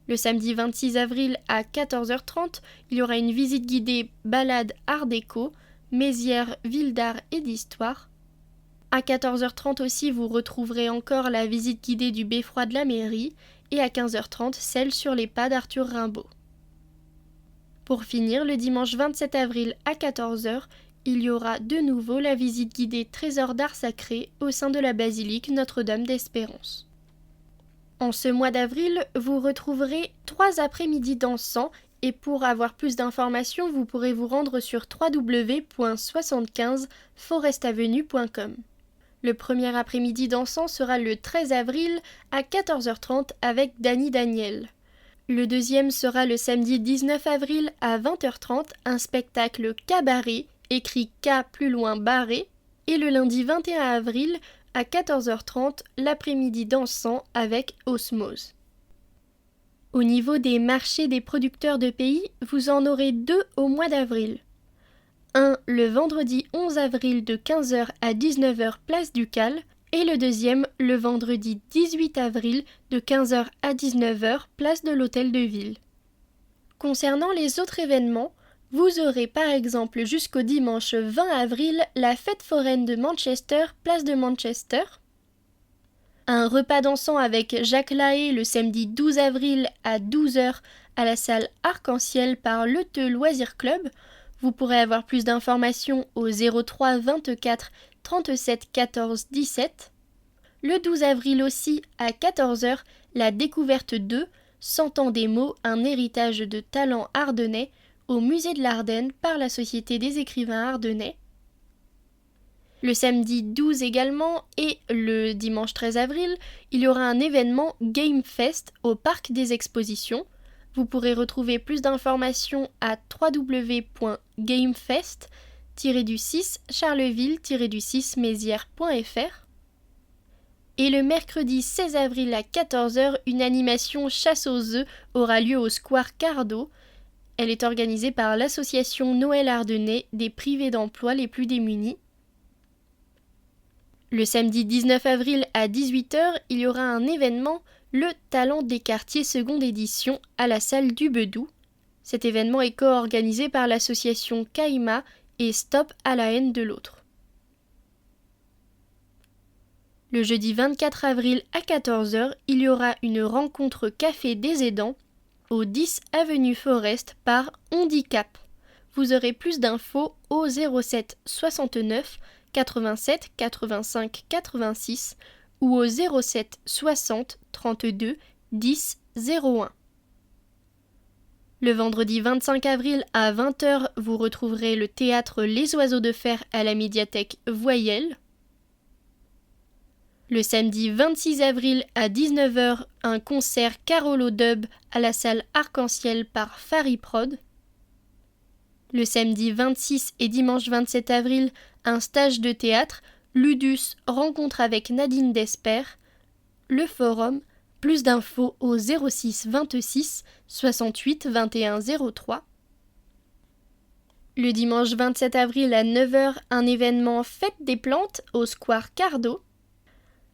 Le samedi 26 avril à 14h30, il y aura une visite guidée balade art déco, Mézières, ville d'art et d'histoire. À 14h30 aussi, vous retrouverez encore la visite guidée du beffroi de la mairie et à 15h30, celle sur les pas d'Arthur Rimbaud. Pour finir, le dimanche 27 avril à 14h, il y aura de nouveau la visite guidée Trésor d'art sacré au sein de la basilique Notre-Dame d'Espérance. En ce mois d'avril, vous retrouverez 3 après-midi dansants et pour avoir plus d'informations, vous pourrez vous rendre sur www.75forestavenue.com. Le premier après-midi dansant sera le 13 avril à 14h30 avec Dany Daniel. Le deuxième sera le samedi 19 avril à 20h30, un spectacle cabaret, écrit K plus loin barré, et le lundi 21 avril à 14h30, l'après-midi dansant avec Osmose. Au niveau des marchés des producteurs de pays, vous en aurez 2 au mois d'avril. Un le vendredi 11 avril de 15h à 19h place du Cal et le deuxième le vendredi 18 avril de 15h à 19h place de l'Hôtel de Ville. Concernant les autres événements, vous aurez par exemple jusqu'au dimanche 20 avril la fête foraine de Manchester, place de Manchester. Un repas dansant avec Jacques Lahaye le samedi 12 avril à 12h à la salle Arc-en-Ciel par le Teux Loisirs Club. Vous pourrez avoir plus d'informations au 03 24 37 14 17. Le 12 avril aussi, à 14 h, la découverte 2, 100 ans des mots, un héritage de talents ardennais, au musée de l'Ardenne par la Société des écrivains ardennais. Le samedi 12 également et le dimanche 13 avril, il y aura un événement Game Fest au Parc des Expositions. Vous pourrez retrouver plus d'informations à www.gamefest-charleville-mézières.fr. Et le mercredi 16 avril à 14 h, une animation chasse aux œufs aura lieu au Square Cardo. Elle est organisée par l'association Noël Ardennais des privés d'emploi les plus démunis. Le samedi 19 avril à 18 h, il y aura un événement, le Talent des quartiers seconde édition à la salle du Bedou. Cet événement est co-organisé par l'association Caïma et Stop à la haine de l'autre. Le jeudi 24 avril à 14 h, il y aura une rencontre café des aidants au 10 avenue Forest par Handicap. Vous aurez plus d'infos au 07 69 87 85 86 ou au 07 60 32 10 01. Le vendredi 25 avril à 20 h, vous retrouverez le théâtre Les Oiseaux de Fer à la médiathèque Voyelle. Le samedi 26 avril à 19 h, un concert Carolo Dub à la salle Arc-en-Ciel par Fariprod. Le samedi 26 et dimanche 27 avril, un stage de théâtre, Ludus rencontre avec Nadine Desper. Le forum, plus d'infos au 06 26 68 21 03. Le dimanche 27 avril à 9 h, un événement Fête des plantes au Square Cardo.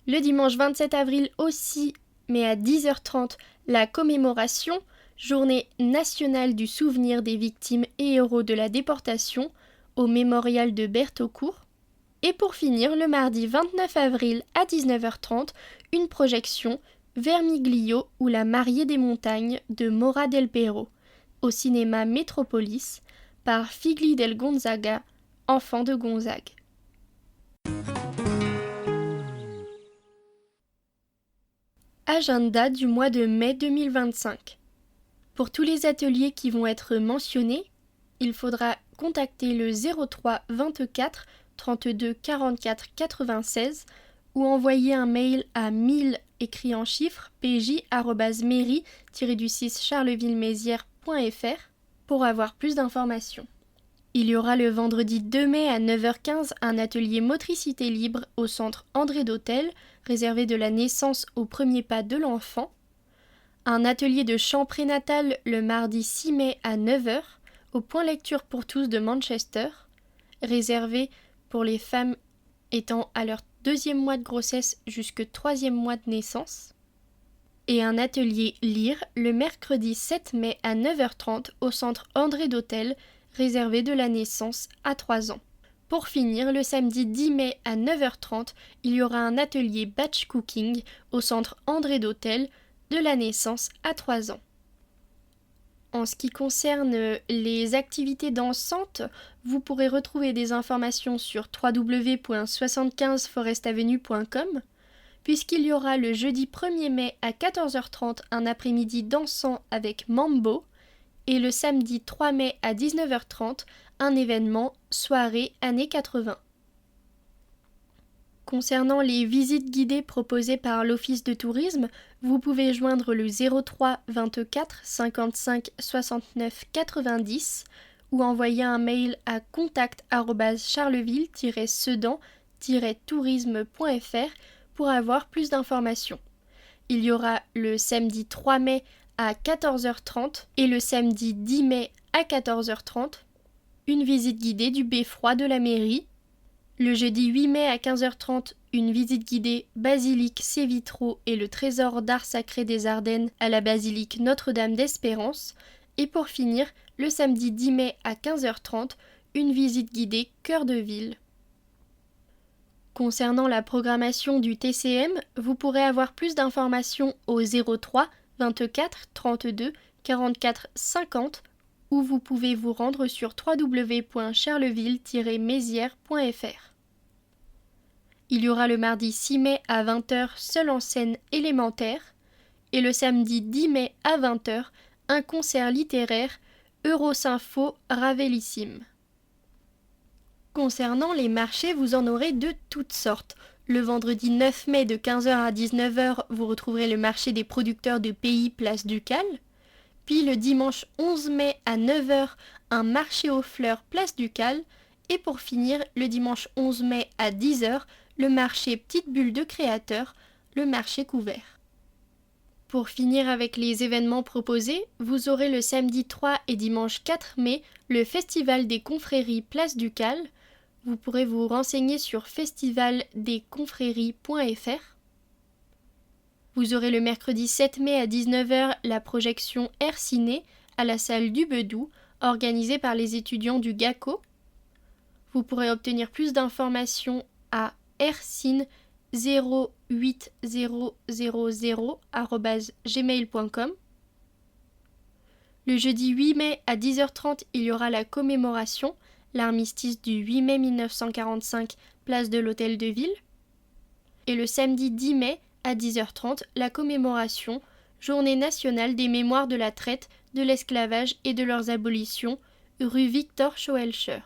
Le dimanche 27 avril aussi, mais à 10h30, la commémoration, Journée nationale du souvenir des victimes et héros de la déportation, au mémorial de Bertaucourt. Et pour finir, le mardi 29 avril à 19h30, une projection Vermiglio ou la mariée des montagnes de Mora del Perro, au cinéma Métropolis, par Figli del Gonzaga, enfant de Gonzague. Agenda du mois de mai 2025. Pour tous les ateliers qui vont être mentionnés, il faudra contacter le 03 24 32 44 96 ou envoyer un mail à 1000 écrit en chiffres pj-mairie-charleville-mézières.fr pour avoir plus d'informations. Il y aura le vendredi 2 mai à 9h15 un atelier motricité libre au centre André d'Hôtel, réservé de la naissance au premier pas de l'enfant. Un atelier de chant prénatal le mardi 6 mai à 9 h au point lecture pour tous de Manchester, réservé pour les femmes étant à leur 2e mois de grossesse jusqu'au 3e mois de naissance. Et un atelier lire le mercredi 7 mai à 9h30 au centre André d'Hôtel, réservé de la naissance à 3 ans. Pour finir, le samedi 10 mai à 9h30, il y aura un atelier batch cooking au centre André d'Hôtel, de la naissance à 3 ans. En ce qui concerne les activités dansantes, vous pourrez retrouver des informations sur www.75forestavenue.com, puisqu'il y aura le jeudi 1er mai à 14h30 un après-midi dansant avec Mambo, et le samedi 3 mai à 19h30 un événement soirée années 80. Concernant les visites guidées proposées par l'Office de tourisme, vous pouvez joindre le 03 24 55 69 90 ou envoyer un mail à contact@charleville-sedan-tourisme.fr pour avoir plus d'informations. Il y aura le samedi 3 mai à 14h30 et le samedi 10 mai à 14h30 une visite guidée du beffroi de la mairie. Le jeudi 8 mai à 15h30, une visite guidée Basilique Sévitro et le trésor d'art sacré des Ardennes à la basilique Notre-Dame d'Espérance. Et pour finir, le samedi 10 mai à 15h30, une visite guidée Cœur de Ville. Concernant la programmation du TCM, vous pourrez avoir plus d'informations au 03 24 32 44 50 ou vous pouvez vous rendre sur www.charleville-mézières.fr. Il y aura le mardi 6 mai à 20h seul en scène élémentaire et le samedi 10 mai à 20h un concert littéraire Eurosympho Ravellissime. Concernant les marchés, vous en aurez de toutes sortes. Le vendredi 9 mai de 15h à 19h, vous retrouverez le marché des producteurs de pays place Ducal. Puis le dimanche 11 mai à 9h, un marché aux fleurs place Ducal. Et pour finir, le dimanche 11 mai à 10h, le marché Petite Bulle de Créateurs, le marché couvert. Pour finir avec les événements proposés, vous aurez le samedi 3 et dimanche 4 mai le Festival des confréries place Ducal. Vous pourrez vous renseigner sur festivaldesconfréries.fr. Vous aurez le mercredi 7 mai à 19h la projection Air Ciné à la salle du Bedou, organisée par les étudiants du GACO. Vous pourrez obtenir plus d'informations à aircine08000@gmail.com. Le jeudi 8 mai à 10h30, il y aura la commémoration, l'armistice du 8 mai 1945, place de l'Hôtel de Ville. Et le samedi 10 mai à 10h30, la commémoration, Journée nationale des mémoires de la traite, de l'esclavage et de leurs abolitions, rue Victor Schoelcher.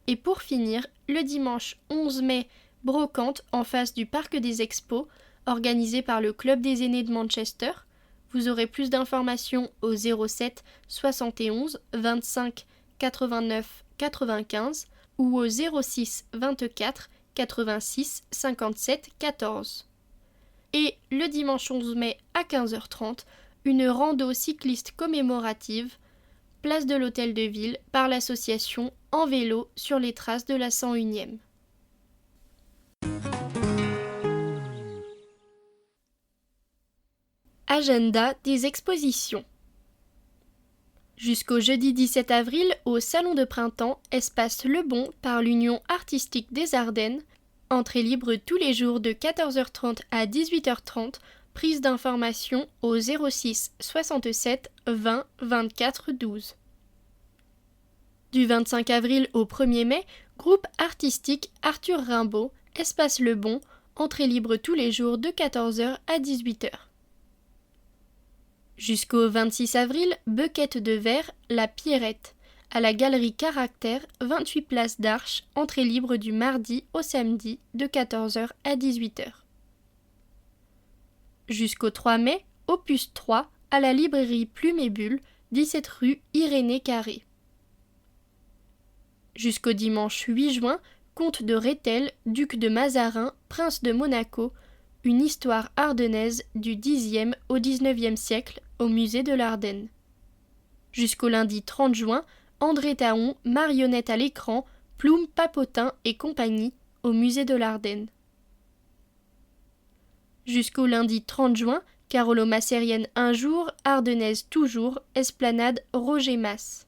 Et pour finir, le dimanche 11 mai, brocante en face du Parc des Expos, organisé par le Club des aînés de Manchester. Vous aurez plus d'informations au 07 71 25 89 95 ou au 06 24 86 57 14. Et le dimanche 11 mai à 15h30, une rando cycliste commémorative, place de l'Hôtel de Ville, par l'association En vélo sur les traces de la 101e. Agenda des expositions. Jusqu'au jeudi 17 avril, au Salon de Printemps, espace Le Bon par l'Union artistique des Ardennes, entrée libre tous les jours de 14h30 à 18h30, prise d'information au 06 67 20 24 12. Du 25 avril au 1er mai, groupe artistique Arthur Rimbaud, espace Le Bon, entrée libre tous les jours de 14h à 18h. Jusqu'au 26 avril, Bequette de Verre, La Pierrette, à la galerie Caractère, 28 place d'Arche, entrée libre du mardi au samedi de 14h à 18h. Jusqu'au 3 mai, Opus 3, à la librairie Plume et Bulle, 17 rue Irénée Carré. Jusqu'au dimanche 8 juin, Comte de Rethel, duc de Mazarin, prince de Monaco, une histoire ardennaise du Xe au XIXe siècle au musée de l'Ardenne. Jusqu'au lundi 30 juin, André Taon, marionnette à l'écran, Plume, Papotin et compagnie au musée de l'Ardenne. Jusqu'au lundi 30 juin, Carolo-Massérienne un jour, Ardennaise toujours, Esplanade Roger Masse.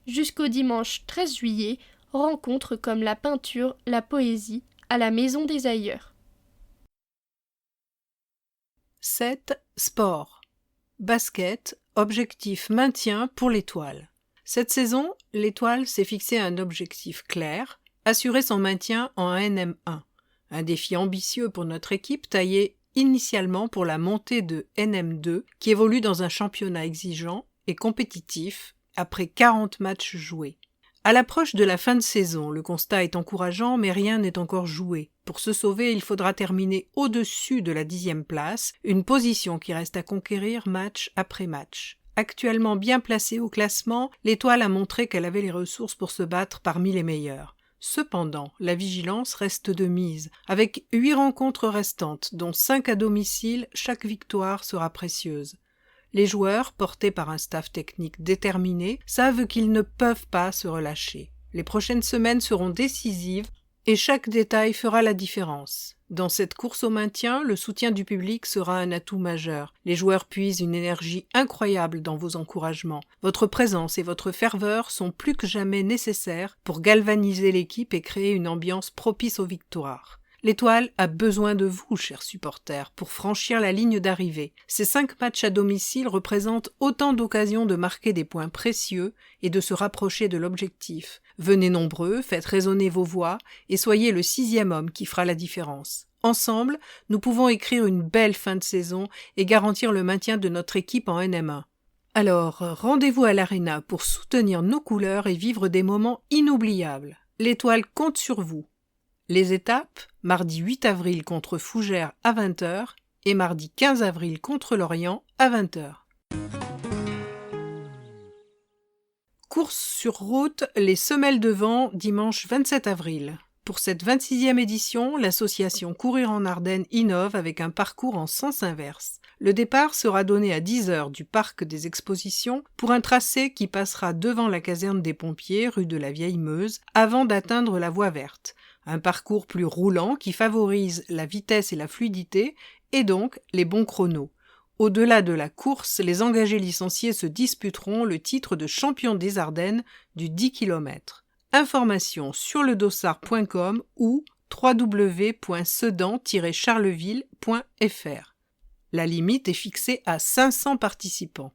Jusqu'au dimanche 13 juillet, rencontres comme la peinture, la poésie, à la Maison des Ailleurs. 7. Sport. Basket, objectif maintien pour l'Étoile. Cette saison, l'Étoile s'est fixé un objectif clair, assurer son maintien en NM1. Un défi ambitieux pour notre équipe taillée initialement pour la montée de NM2 qui évolue dans un championnat exigeant et compétitif après 40 matchs joués. À l'approche de la fin de saison, le constat est encourageant, mais rien n'est encore joué. Pour se sauver, il faudra terminer au-dessus de la 10e place, une position qui reste à conquérir match après match. Actuellement bien placée au classement, l'Étoile a montré qu'elle avait les ressources pour se battre parmi les meilleurs. Cependant, la vigilance reste de mise. Avec 8 rencontres restantes, dont 5 à domicile, chaque victoire sera précieuse. Les joueurs, portés par un staff technique déterminé, savent qu'ils ne peuvent pas se relâcher. Les prochaines semaines seront décisives et chaque détail fera la différence. Dans cette course au maintien, le soutien du public sera un atout majeur. Les joueurs puisent une énergie incroyable dans vos encouragements. Votre présence et votre ferveur sont plus que jamais nécessaires pour galvaniser l'équipe et créer une ambiance propice aux victoires. L'Étoile a besoin de vous, chers supporters, pour franchir la ligne d'arrivée. Ces 5 matchs à domicile représentent autant d'occasions de marquer des points précieux et de se rapprocher de l'objectif. Venez nombreux, faites résonner vos voix et soyez le 6e homme qui fera la différence. Ensemble, nous pouvons écrire une belle fin de saison et garantir le maintien de notre équipe en NM1. Alors, rendez-vous à l'Arena pour soutenir nos couleurs et vivre des moments inoubliables. L'Étoile compte sur vous. Les étapes, mardi 8 avril contre Fougères à 20h et mardi 15 avril contre Lorient à 20h. Course sur route, les semelles de vent, dimanche 27 avril. Pour cette 26e édition, l'association Courir en Ardennes innove avec un parcours en sens inverse. Le départ sera donné à 10h du parc des Expositions pour un tracé qui passera devant la caserne des pompiers, rue de la Vieille Meuse, avant d'atteindre la voie verte. Un parcours plus roulant qui favorise la vitesse et la fluidité et donc les bons chronos. Au-delà de la course, les engagés licenciés se disputeront le titre de champion des Ardennes du 10 km. Informations sur ledossard.com ou www.sedan-charleville.fr. La limite est fixée à 500 participants.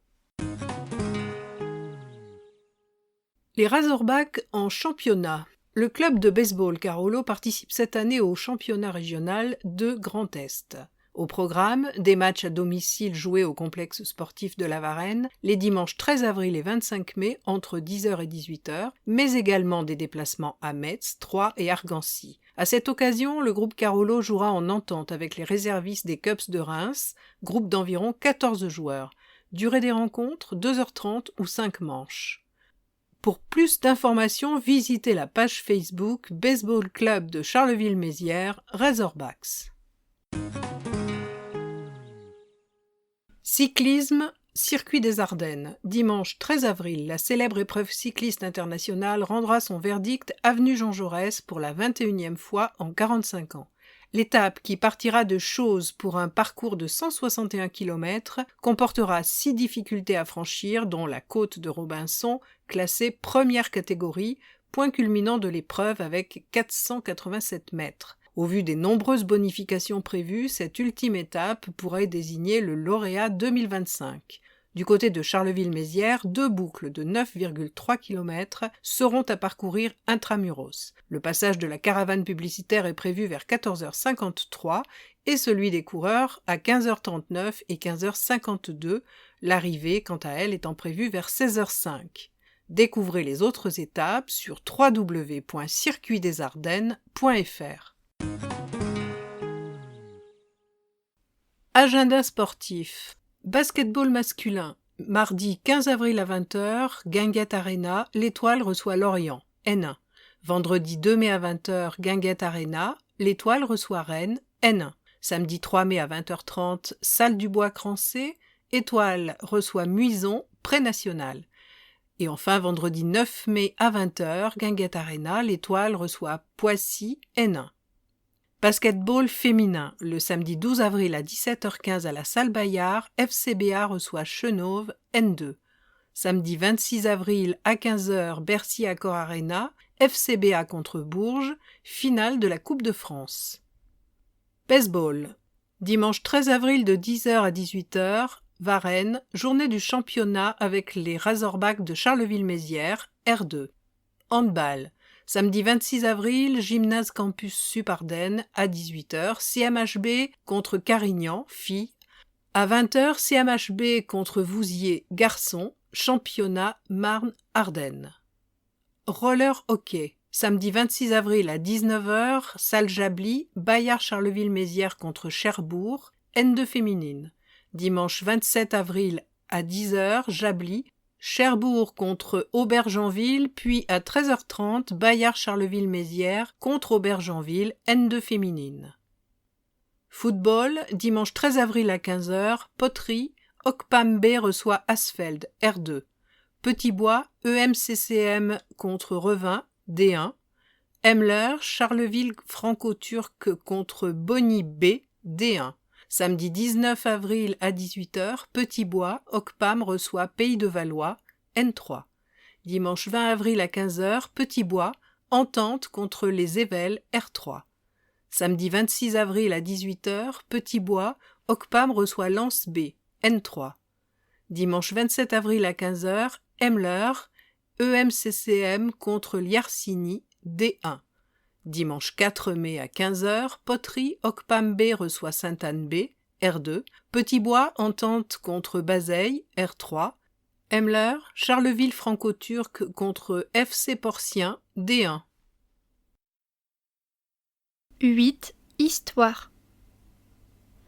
Les Razorbacks en championnat. Le club de baseball Carolo participe cette année au championnat régional de Grand Est. Au programme, des matchs à domicile joués au complexe sportif de la Varenne les dimanches 13 avril et 25 mai entre 10h et 18h, mais également des déplacements à Metz, Troyes et Argancy. À cette occasion, le groupe Carolo jouera en entente avec les réservistes des Cubs de Reims, groupe d'environ 14 joueurs. Durée des rencontres, 2h30 ou 5 manches. Pour plus d'informations, visitez la page Facebook Baseball Club de Charleville-Mézières, Razorbacks. Cyclisme, Circuit des Ardennes. Dimanche 13 avril, la célèbre épreuve cycliste internationale rendra son verdict avenue Jean Jaurès pour la 21e fois en 45 ans. L'étape, qui partira de Chooz pour un parcours de 161 km, comportera 6 difficultés à franchir, dont la côte de Robinson, classée première catégorie, point culminant de l'épreuve avec 487 mètres. Au vu des nombreuses bonifications prévues, cette ultime étape pourrait désigner le lauréat 2025. Du côté de Charleville-Mézières, 2 boucles de 9,3 km seront à parcourir intramuros. Le passage de la caravane publicitaire est prévu vers 14h53 et celui des coureurs à 15h39 et 15h52, l'arrivée quant à elle étant prévue vers 16h05. Découvrez les autres étapes sur www.circuitdesardennes.fr. Agenda sportif. Basketball masculin. Mardi 15 avril à 20h, Guinguette Arena, l'Étoile reçoit Lorient, N1. Vendredi 2 mai à 20h, Guinguette Arena, l'Étoile reçoit Rennes, N1. Samedi 3 mai à 20h30, Salle du Bois Crancé, Étoile reçoit Muison, Pré-National. Et enfin, vendredi 9 mai à 20h, Guinguette Arena, l'Étoile reçoit Poissy, N1. Basketball féminin. Le samedi 12 avril à 17h15 à la salle Bayard, FCBA reçoit Chenôve, N2. Samedi 26 avril à 15h, Bercy Accor Arena, FCBA contre Bourges, finale de la Coupe de France. Baseball. Dimanche 13 avril de 10h à 18h, Varennes, journée du championnat avec les Razorbacks de Charleville-Mézières, R2. Handball. Samedi 26 avril, Gymnase Campus Sup Ardennes, à 18h, CMHB contre Carignan, filles. À 20h, CMHB contre Vouziers, garçons, championnat Marne-Ardennes. Roller hockey. Samedi 26 avril à 19h, salle Jabli, Bayard Charleville-Mézières contre Cherbourg, N2 féminine. Dimanche 27 avril à 10h, Jabli, Cherbourg contre Aubergenville, puis à 13h30, Bayard Charleville-Mézières contre Aubergenville, N2 féminine. Football, dimanche 13 avril à 15h, Poterie, Ocpam B reçoit Asfeld, R2. Petit-Bois, EMCCM contre Revin, D1. Emler, Charleville franco-turc contre Bonny B, D1. Samedi 19 avril à 18h, Petit-Bois, Ocpam reçoit Pays de Valois, N3. Dimanche 20 avril à 15h, Petit-Bois, Entente contre les Évelles, R3. Samedi 26 avril à 18h, Petit-Bois, OCPAM reçoit Lance B, N3. Dimanche 27 avril à 15h, Emler, EMCCM contre Liarcini, D1. Dimanche 4 mai à 15h, Poterie, OCPAM B reçoit Sainte-Anne B, R2. Petit-Bois, Entente contre Bazeille, R3. Emler, Charleville franco-turc contre FC Porcien, D1. 8. Histoire.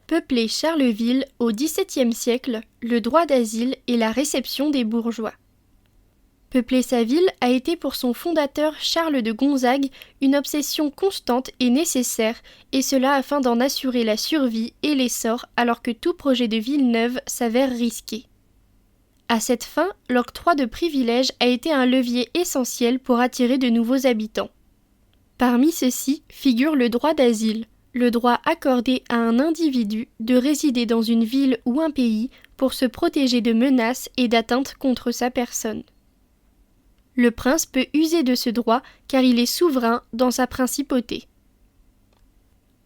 Peuplé Charleville au XVIIe siècle, le droit d'asile et la réception des bourgeois. Peupler sa ville a été pour son fondateur Charles de Gonzague une obsession constante et nécessaire, et cela afin d'en assurer la survie et l'essor alors que tout projet de ville neuve s'avère risqué. À cette fin, l'octroi de privilèges a été un levier essentiel pour attirer de nouveaux habitants. Parmi ceux-ci figure le droit d'asile, le droit accordé à un individu de résider dans une ville ou un pays pour se protéger de menaces et d'atteintes contre sa personne. Le prince peut user de ce droit car il est souverain dans sa principauté.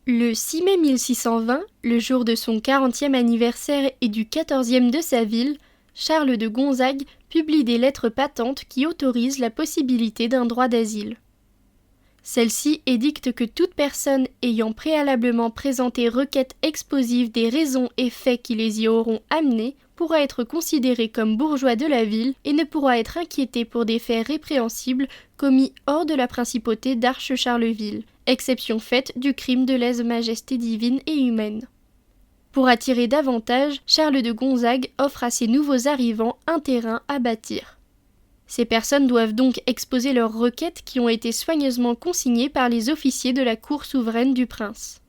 Le 6 mai 1620, le jour de son 40e anniversaire et du 14e de sa ville, Charles de Gonzague publie des lettres patentes qui autorisent la possibilité d'un droit d'asile. Celle-ci édicte que toute personne ayant préalablement présenté requête expositive des raisons et faits qui les y auront amenés pourra être considéré comme bourgeois de la ville et ne pourra être inquiété pour des faits répréhensibles commis hors de la principauté d'Arche-Charleville, exception faite du crime de lèse-majesté divine et humaine. Pour attirer davantage, Charles de Gonzague offre à ses nouveaux arrivants un terrain à bâtir. Ces personnes doivent donc exposer leurs requêtes qui ont été soigneusement consignées par les officiers de la cour souveraine du prince.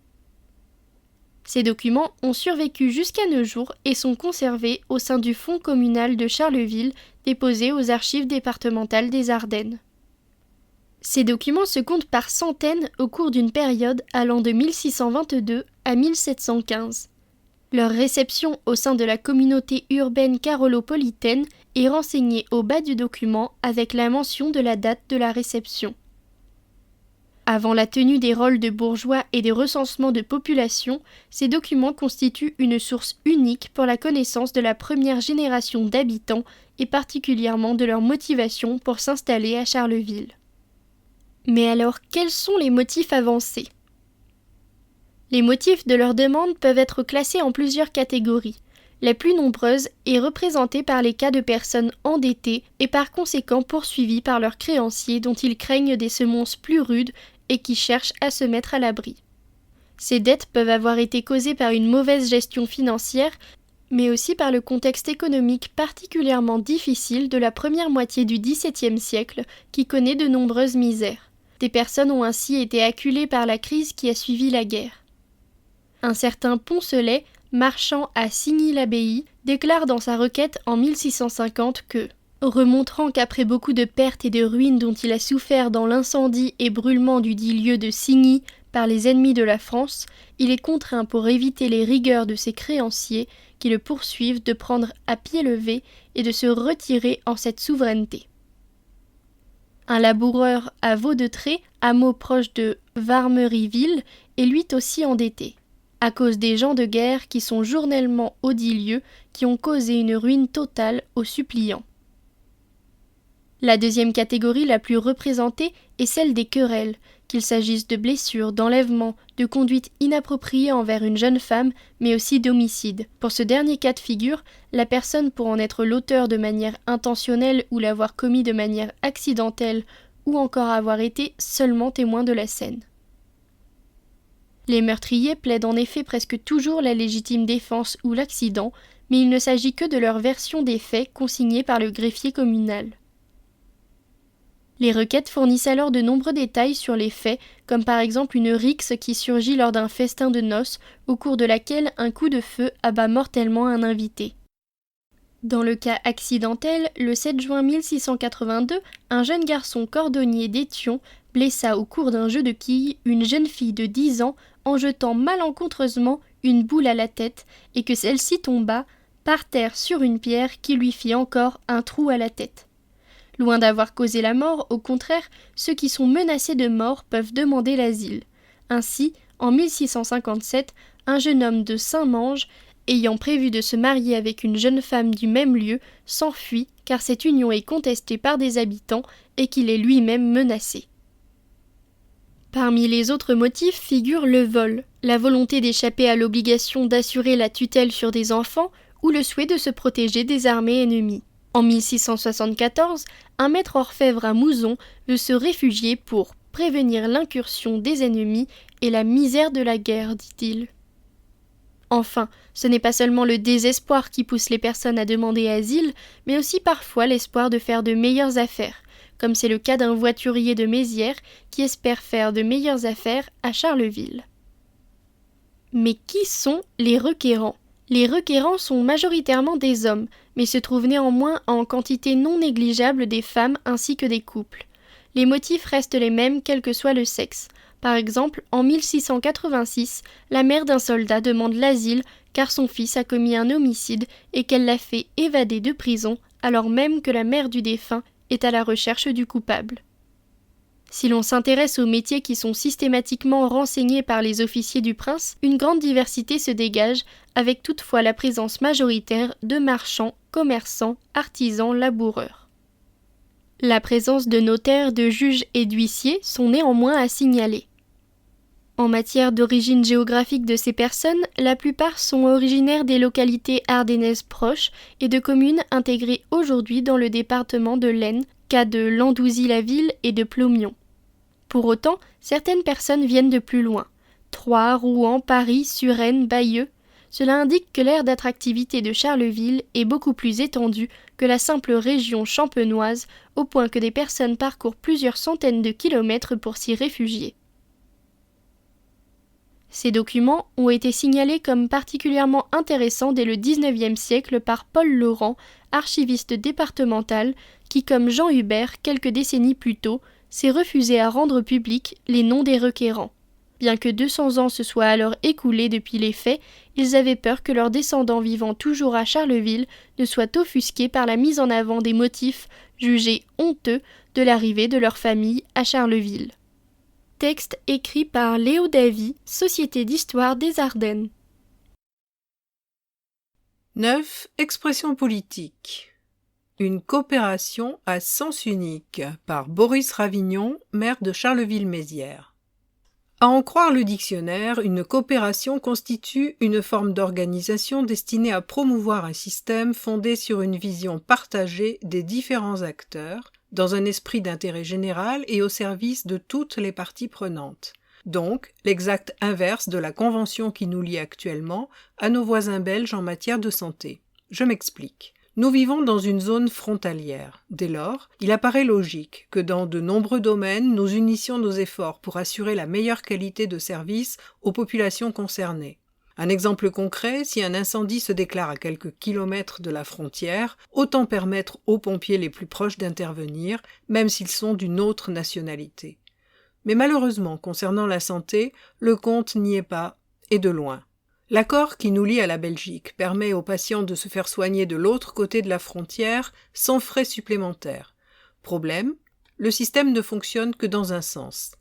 Ces documents ont survécu jusqu'à nos jours et sont conservés au sein du fonds communal de Charleville, déposé aux archives départementales des Ardennes. Ces documents se comptent par centaines au cours d'une période allant de 1622 à 1715. Leur réception au sein de la communauté urbaine carolopolitaine est renseignée au bas du document avec la mention de la date de la réception. Avant la tenue des rôles de bourgeois et des recensements de population, ces documents constituent une source unique pour la connaissance de la première génération d'habitants et particulièrement de leur motivation pour s'installer à Charleville. Mais alors, quels sont les motifs avancés ? Les motifs de leur demande peuvent être classés en plusieurs catégories. La plus nombreuse est représentée par les cas de personnes endettées et par conséquent poursuivies par leurs créanciers dont ils craignent des semonces plus rudes et qui cherchent à se mettre à l'abri. Ces dettes peuvent avoir été causées par une mauvaise gestion financière, mais aussi par le contexte économique particulièrement difficile de la première moitié du XVIIe siècle qui connaît de nombreuses misères. Des personnes ont ainsi été acculées par la crise qui a suivi la guerre. Un certain Poncelet, marchand à Signy-l'Abbaye, déclare dans sa requête en 1650 que, remontrant qu'après beaucoup de pertes et de ruines dont il a souffert dans l'incendie et brûlement du dit lieu de Signy par les ennemis de la France, il est contraint pour éviter les rigueurs de ses créanciers qui le poursuivent de prendre à pied levé et de se retirer en cette souveraineté. Un laboureur à Vaudetré, hameau proche de Varmeryville, est lui aussi endetté, à cause des gens de guerre qui sont journellement au dit lieu, qui ont causé une ruine totale aux suppliants. La deuxième catégorie la plus représentée est celle des querelles, qu'il s'agisse de blessures, d'enlèvements, de conduite inappropriée envers une jeune femme, mais aussi d'homicide. Pour ce dernier cas de figure, la personne pour en être l'auteur de manière intentionnelle ou l'avoir commis de manière accidentelle ou encore avoir été seulement témoin de la scène. Les meurtriers plaident en effet presque toujours la légitime défense ou l'accident, mais il ne s'agit que de leur version des faits consignée par le greffier communal. Les requêtes fournissent alors de nombreux détails sur les faits, comme par exemple une rixe qui surgit lors d'un festin de noces, au cours de laquelle un coup de feu abat mortellement un invité. Dans le cas accidentel, le 7 juin 1682, un jeune garçon cordonnier d'Étion blessa au cours d'un jeu de quilles une jeune fille de 10 ans en jetant malencontreusement une boule à la tête et que celle-ci tomba par terre sur une pierre qui lui fit encore un trou à la tête. Loin d'avoir causé la mort, au contraire, ceux qui sont menacés de mort peuvent demander l'asile. Ainsi, En 1657, un jeune homme de Saint-Mange, ayant prévu de se marier avec une jeune femme du même lieu, s'enfuit car cette union est contestée par des habitants et qu'il est lui-même menacé. Parmi les autres motifs figurent le vol, la volonté d'échapper à l'obligation d'assurer la tutelle sur des enfants ou le souhait de se protéger des armées ennemies. En 1674, un maître orfèvre à Mouzon veut se réfugier pour prévenir l'incursion des ennemis et la misère de la guerre, dit-il. Enfin, ce n'est pas seulement le désespoir qui pousse les personnes à demander asile, mais aussi parfois l'espoir de faire de meilleures affaires, comme c'est le cas d'un voiturier de Mézières qui espère faire de meilleures affaires à Charleville. Mais qui sont les requérants ? Les requérants sont majoritairement des hommes, mais se trouvent néanmoins en quantité non négligeable des femmes ainsi que des couples. Les motifs restent les mêmes quel que soit le sexe. Par exemple, en 1686, la mère d'un soldat demande l'asile car son fils a commis un homicide et qu'elle l'a fait évader de prison alors même que la mère du défunt est à la recherche du coupable. Si l'on s'intéresse aux métiers qui sont systématiquement renseignés par les officiers du prince, une grande diversité se dégage, avec toutefois la présence majoritaire de marchands, commerçants, artisans, laboureurs. La présence de notaires, de juges et d'huissiers sont néanmoins à signaler. En matière d'origine géographique de ces personnes, la plupart sont originaires des localités ardennaises proches et de communes intégrées aujourd'hui dans le département de l'Aisne, cas de Landouzy-la-Ville et de Plomion. Pour autant, certaines personnes viennent de plus loin. Troyes, Rouen, Paris, Suresnes, Bayeux. Cela indique que l'aire d'attractivité de Charleville est beaucoup plus étendue que la simple région champenoise, au point que des personnes parcourent plusieurs centaines de kilomètres pour s'y réfugier. Ces documents ont été signalés comme particulièrement intéressants dès le XIXe siècle par Paul Laurent, archiviste départemental, qui, comme Jean Hubert, quelques décennies plus tôt, s'est refusé à rendre publics les noms des requérants. Bien que 200 ans se soient alors écoulés depuis les faits, ils avaient peur que leurs descendants vivant toujours à Charleville ne soient offusqués par la mise en avant des motifs jugés honteux de l'arrivée de leur famille à Charleville. Texte écrit par Léo Davy, Société d'histoire des Ardennes. 9. Expression politique. Une coopération à sens unique par Boris Ravignon, maire de Charleville-Mézières. À en croire le dictionnaire, une coopération constitue une forme d'organisation destinée à promouvoir un système fondé sur une vision partagée des différents acteurs, dans un esprit d'intérêt général et au service de toutes les parties prenantes. Donc, l'exact inverse de la convention qui nous lie actuellement à nos voisins belges en matière de santé. Je m'explique. Nous vivons dans une zone frontalière. Dès lors, il apparaît logique que dans de nombreux domaines, nous unissions nos efforts pour assurer la meilleure qualité de service aux populations concernées. Un exemple concret, si un incendie se déclare à quelques kilomètres de la frontière, autant permettre aux pompiers les plus proches d'intervenir, même s'ils sont d'une autre nationalité. Mais malheureusement, concernant la santé, le compte n'y est pas, et de loin. L'accord qui nous lie à la Belgique permet aux patients de se faire soigner de l'autre côté de la frontière sans frais supplémentaires. Problème, le système ne fonctionne que dans un sens.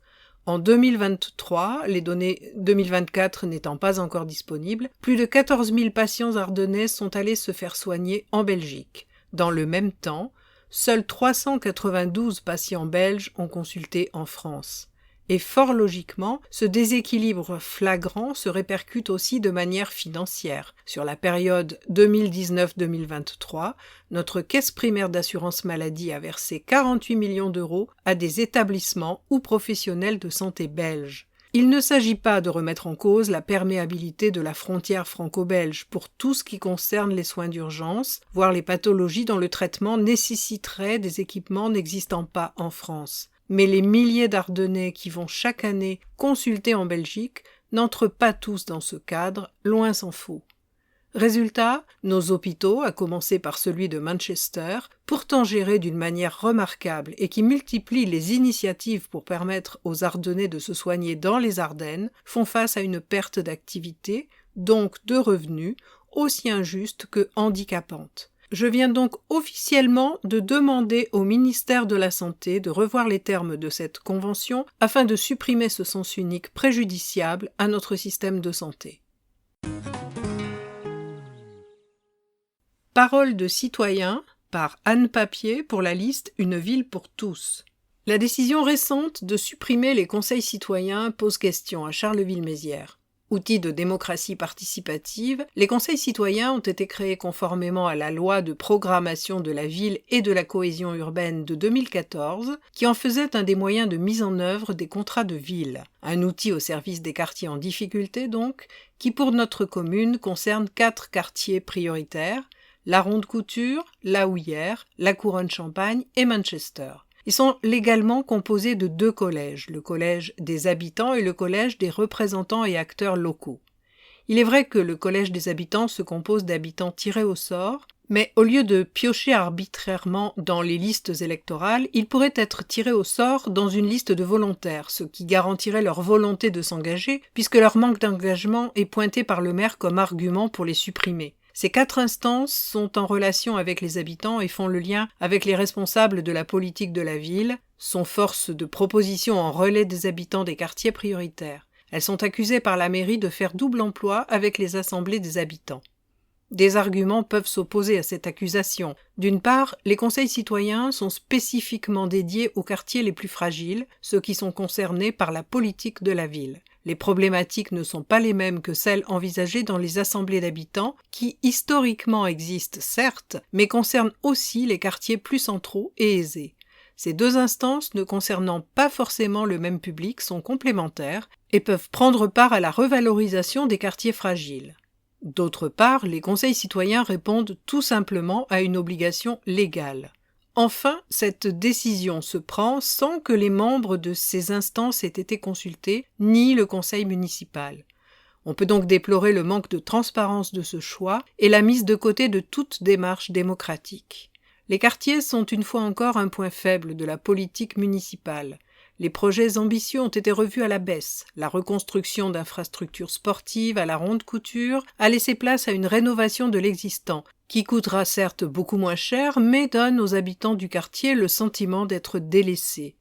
En 2023, les données 2024 n'étant pas encore disponibles, plus de 14 000 patients ardennais sont allés se faire soigner en Belgique. Dans le même temps, seuls 392 patients belges ont consulté en France. Et fort logiquement, ce déséquilibre flagrant se répercute aussi de manière financière. Sur la période 2019-2023, notre caisse primaire d'assurance maladie a versé 48 millions d'euros à des établissements ou professionnels de santé belges. Il ne s'agit pas de remettre en cause la perméabilité de la frontière franco-belge pour tout ce qui concerne les soins d'urgence, voire les pathologies dont le traitement nécessiterait des équipements n'existant pas en France. Mais les milliers d'Ardennais qui vont chaque année consulter en Belgique n'entrent pas tous dans ce cadre, loin s'en faut. Résultat, nos hôpitaux, à commencer par celui de Manchester, pourtant gérés d'une manière remarquable et qui multiplient les initiatives pour permettre aux Ardennais de se soigner dans les Ardennes, font face à une perte d'activité, donc de revenus, aussi injuste que handicapante. Je viens donc officiellement de demander au ministère de la Santé de revoir les termes de cette convention afin de supprimer ce sens unique préjudiciable à notre système de santé. Parole de citoyen par Anne Papier pour la liste Une ville pour tous. La décision récente de supprimer les conseils citoyens pose question à Charleville-Mézières. Outils de démocratie participative, les conseils citoyens ont été créés conformément à la loi de programmation de la ville et de la cohésion urbaine de 2014, qui en faisait un des moyens de mise en œuvre des contrats de ville. Un outil au service des quartiers en difficulté donc, qui pour notre commune concerne 4 quartiers prioritaires, la Ronde-Couture, la Houillère, la Couronne-Champagne et Manchester. Ils sont légalement composés de 2 collèges, le collège des habitants et le collège des représentants et acteurs locaux. Il est vrai que le collège des habitants se compose d'habitants tirés au sort, mais au lieu de piocher arbitrairement dans les listes électorales, ils pourraient être tirés au sort dans une liste de volontaires, ce qui garantirait leur volonté de s'engager, puisque leur manque d'engagement est pointé par le maire comme argument pour les supprimer. Ces 4 instances sont en relation avec les habitants et font le lien avec les responsables de la politique de la ville, sont force de proposition en relais des habitants des quartiers prioritaires. Elles sont accusées par la mairie de faire double emploi avec les assemblées des habitants. Des arguments peuvent s'opposer à cette accusation. D'une part, les conseils citoyens sont spécifiquement dédiés aux quartiers les plus fragiles, ceux qui sont concernés par la politique de la ville. Les problématiques ne sont pas les mêmes que celles envisagées dans les assemblées d'habitants, qui historiquement existent certes, mais concernent aussi les quartiers plus centraux et aisés. Ces 2 instances, ne concernant pas forcément le même public, sont complémentaires et peuvent prendre part à la revalorisation des quartiers fragiles. D'autre part, les conseils citoyens répondent tout simplement à une obligation légale. Enfin, cette décision se prend sans que les membres de ces instances aient été consultés, ni le conseil municipal. On peut donc déplorer le manque de transparence de ce choix et la mise de côté de toute démarche démocratique. Les quartiers sont une fois encore un point faible de la politique municipale. Les projets ambitieux ont été revus à la baisse. La reconstruction d'infrastructures sportives à la Ronde-Couture a laissé place à une rénovation de l'existant, qui coûtera certes beaucoup moins cher, mais donne aux habitants du quartier le sentiment d'être délaissés.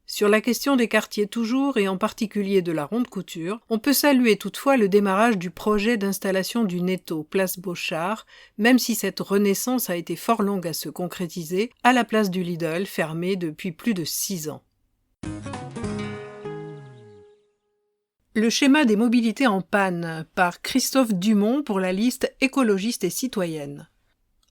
Sur la question des quartiers toujours, et en particulier de la Ronde-Couture, on peut saluer toutefois le démarrage du projet d'installation du Netto, place Beauchard, même si cette renaissance a été fort longue à se concrétiser, à la place du Lidl, fermée depuis plus de 6 ans. Le schéma des mobilités en panne par Christophe Dumont pour la liste écologiste et citoyenne.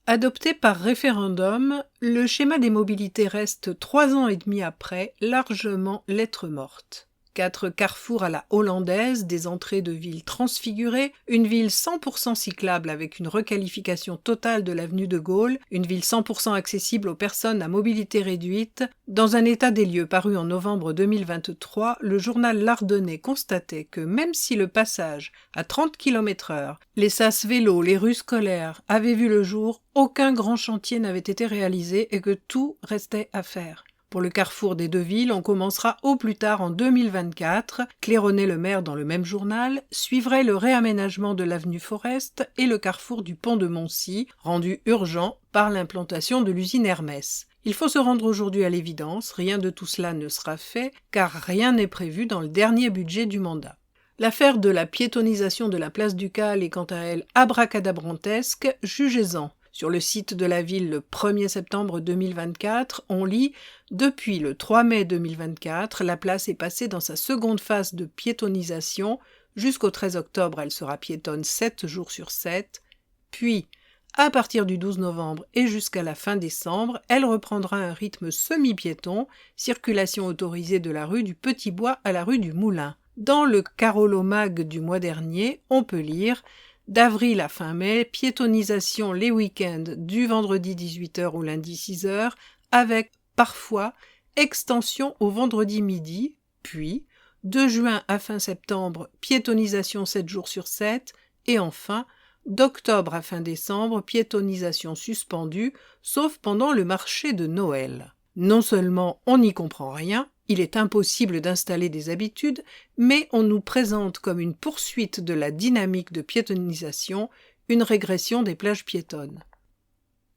Adopté par référendum, le schéma des mobilités reste 3 ans et demi après largement lettre morte. 4 carrefours à la hollandaise, des entrées de villes transfigurées, une ville 100% cyclable avec une requalification totale de l'avenue de Gaulle, une ville 100% accessible aux personnes à mobilité réduite. Dans un état des lieux paru en novembre 2023, le journal L'Ardennais constatait que même si le passage à 30 km/h, les sas vélos, les rues scolaires avaient vu le jour, aucun grand chantier n'avait été réalisé et que tout restait à faire. Pour le carrefour des 2 villes, on commencera au plus tard en 2024, claironnait le maire dans le même journal, suivrait le réaménagement de l'avenue Forest et le carrefour du pont de Moncy, rendu urgent par l'implantation de l'usine Hermès. Il faut se rendre aujourd'hui à l'évidence, rien de tout cela ne sera fait, car rien n'est prévu dans le dernier budget du mandat. L'affaire de la piétonisation de la place Ducal est quant à elle abracadabrantesque, jugez-en. Sur le site de la ville le 1er septembre 2024, on lit « Depuis le 3 mai 2024, la place est passée dans sa seconde phase de piétonisation. Jusqu'au 13 octobre, elle sera piétonne 7 jours sur 7. Puis, à partir du 12 novembre et jusqu'à la fin décembre, elle reprendra un rythme semi-piéton, circulation autorisée de la rue du Petit Bois à la rue du Moulin. Dans le Carolomag du mois dernier, on peut lire « D'avril à fin mai, piétonisation les week-ends du vendredi 18h au lundi 6h, avec, parfois, extension au vendredi midi, puis, de juin à fin septembre, piétonisation 7 jours sur 7, et enfin, d'octobre à fin décembre, piétonisation suspendue, sauf pendant le marché de Noël. Non seulement on n'y comprend rien, il est impossible d'installer des habitudes, mais on nous présente comme une poursuite de la dynamique de piétonisation, une régression des plages piétonnes.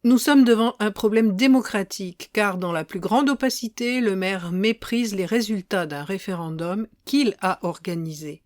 Nous sommes devant un problème démocratique, car dans la plus grande opacité, le maire méprise les résultats d'un référendum qu'il a organisé.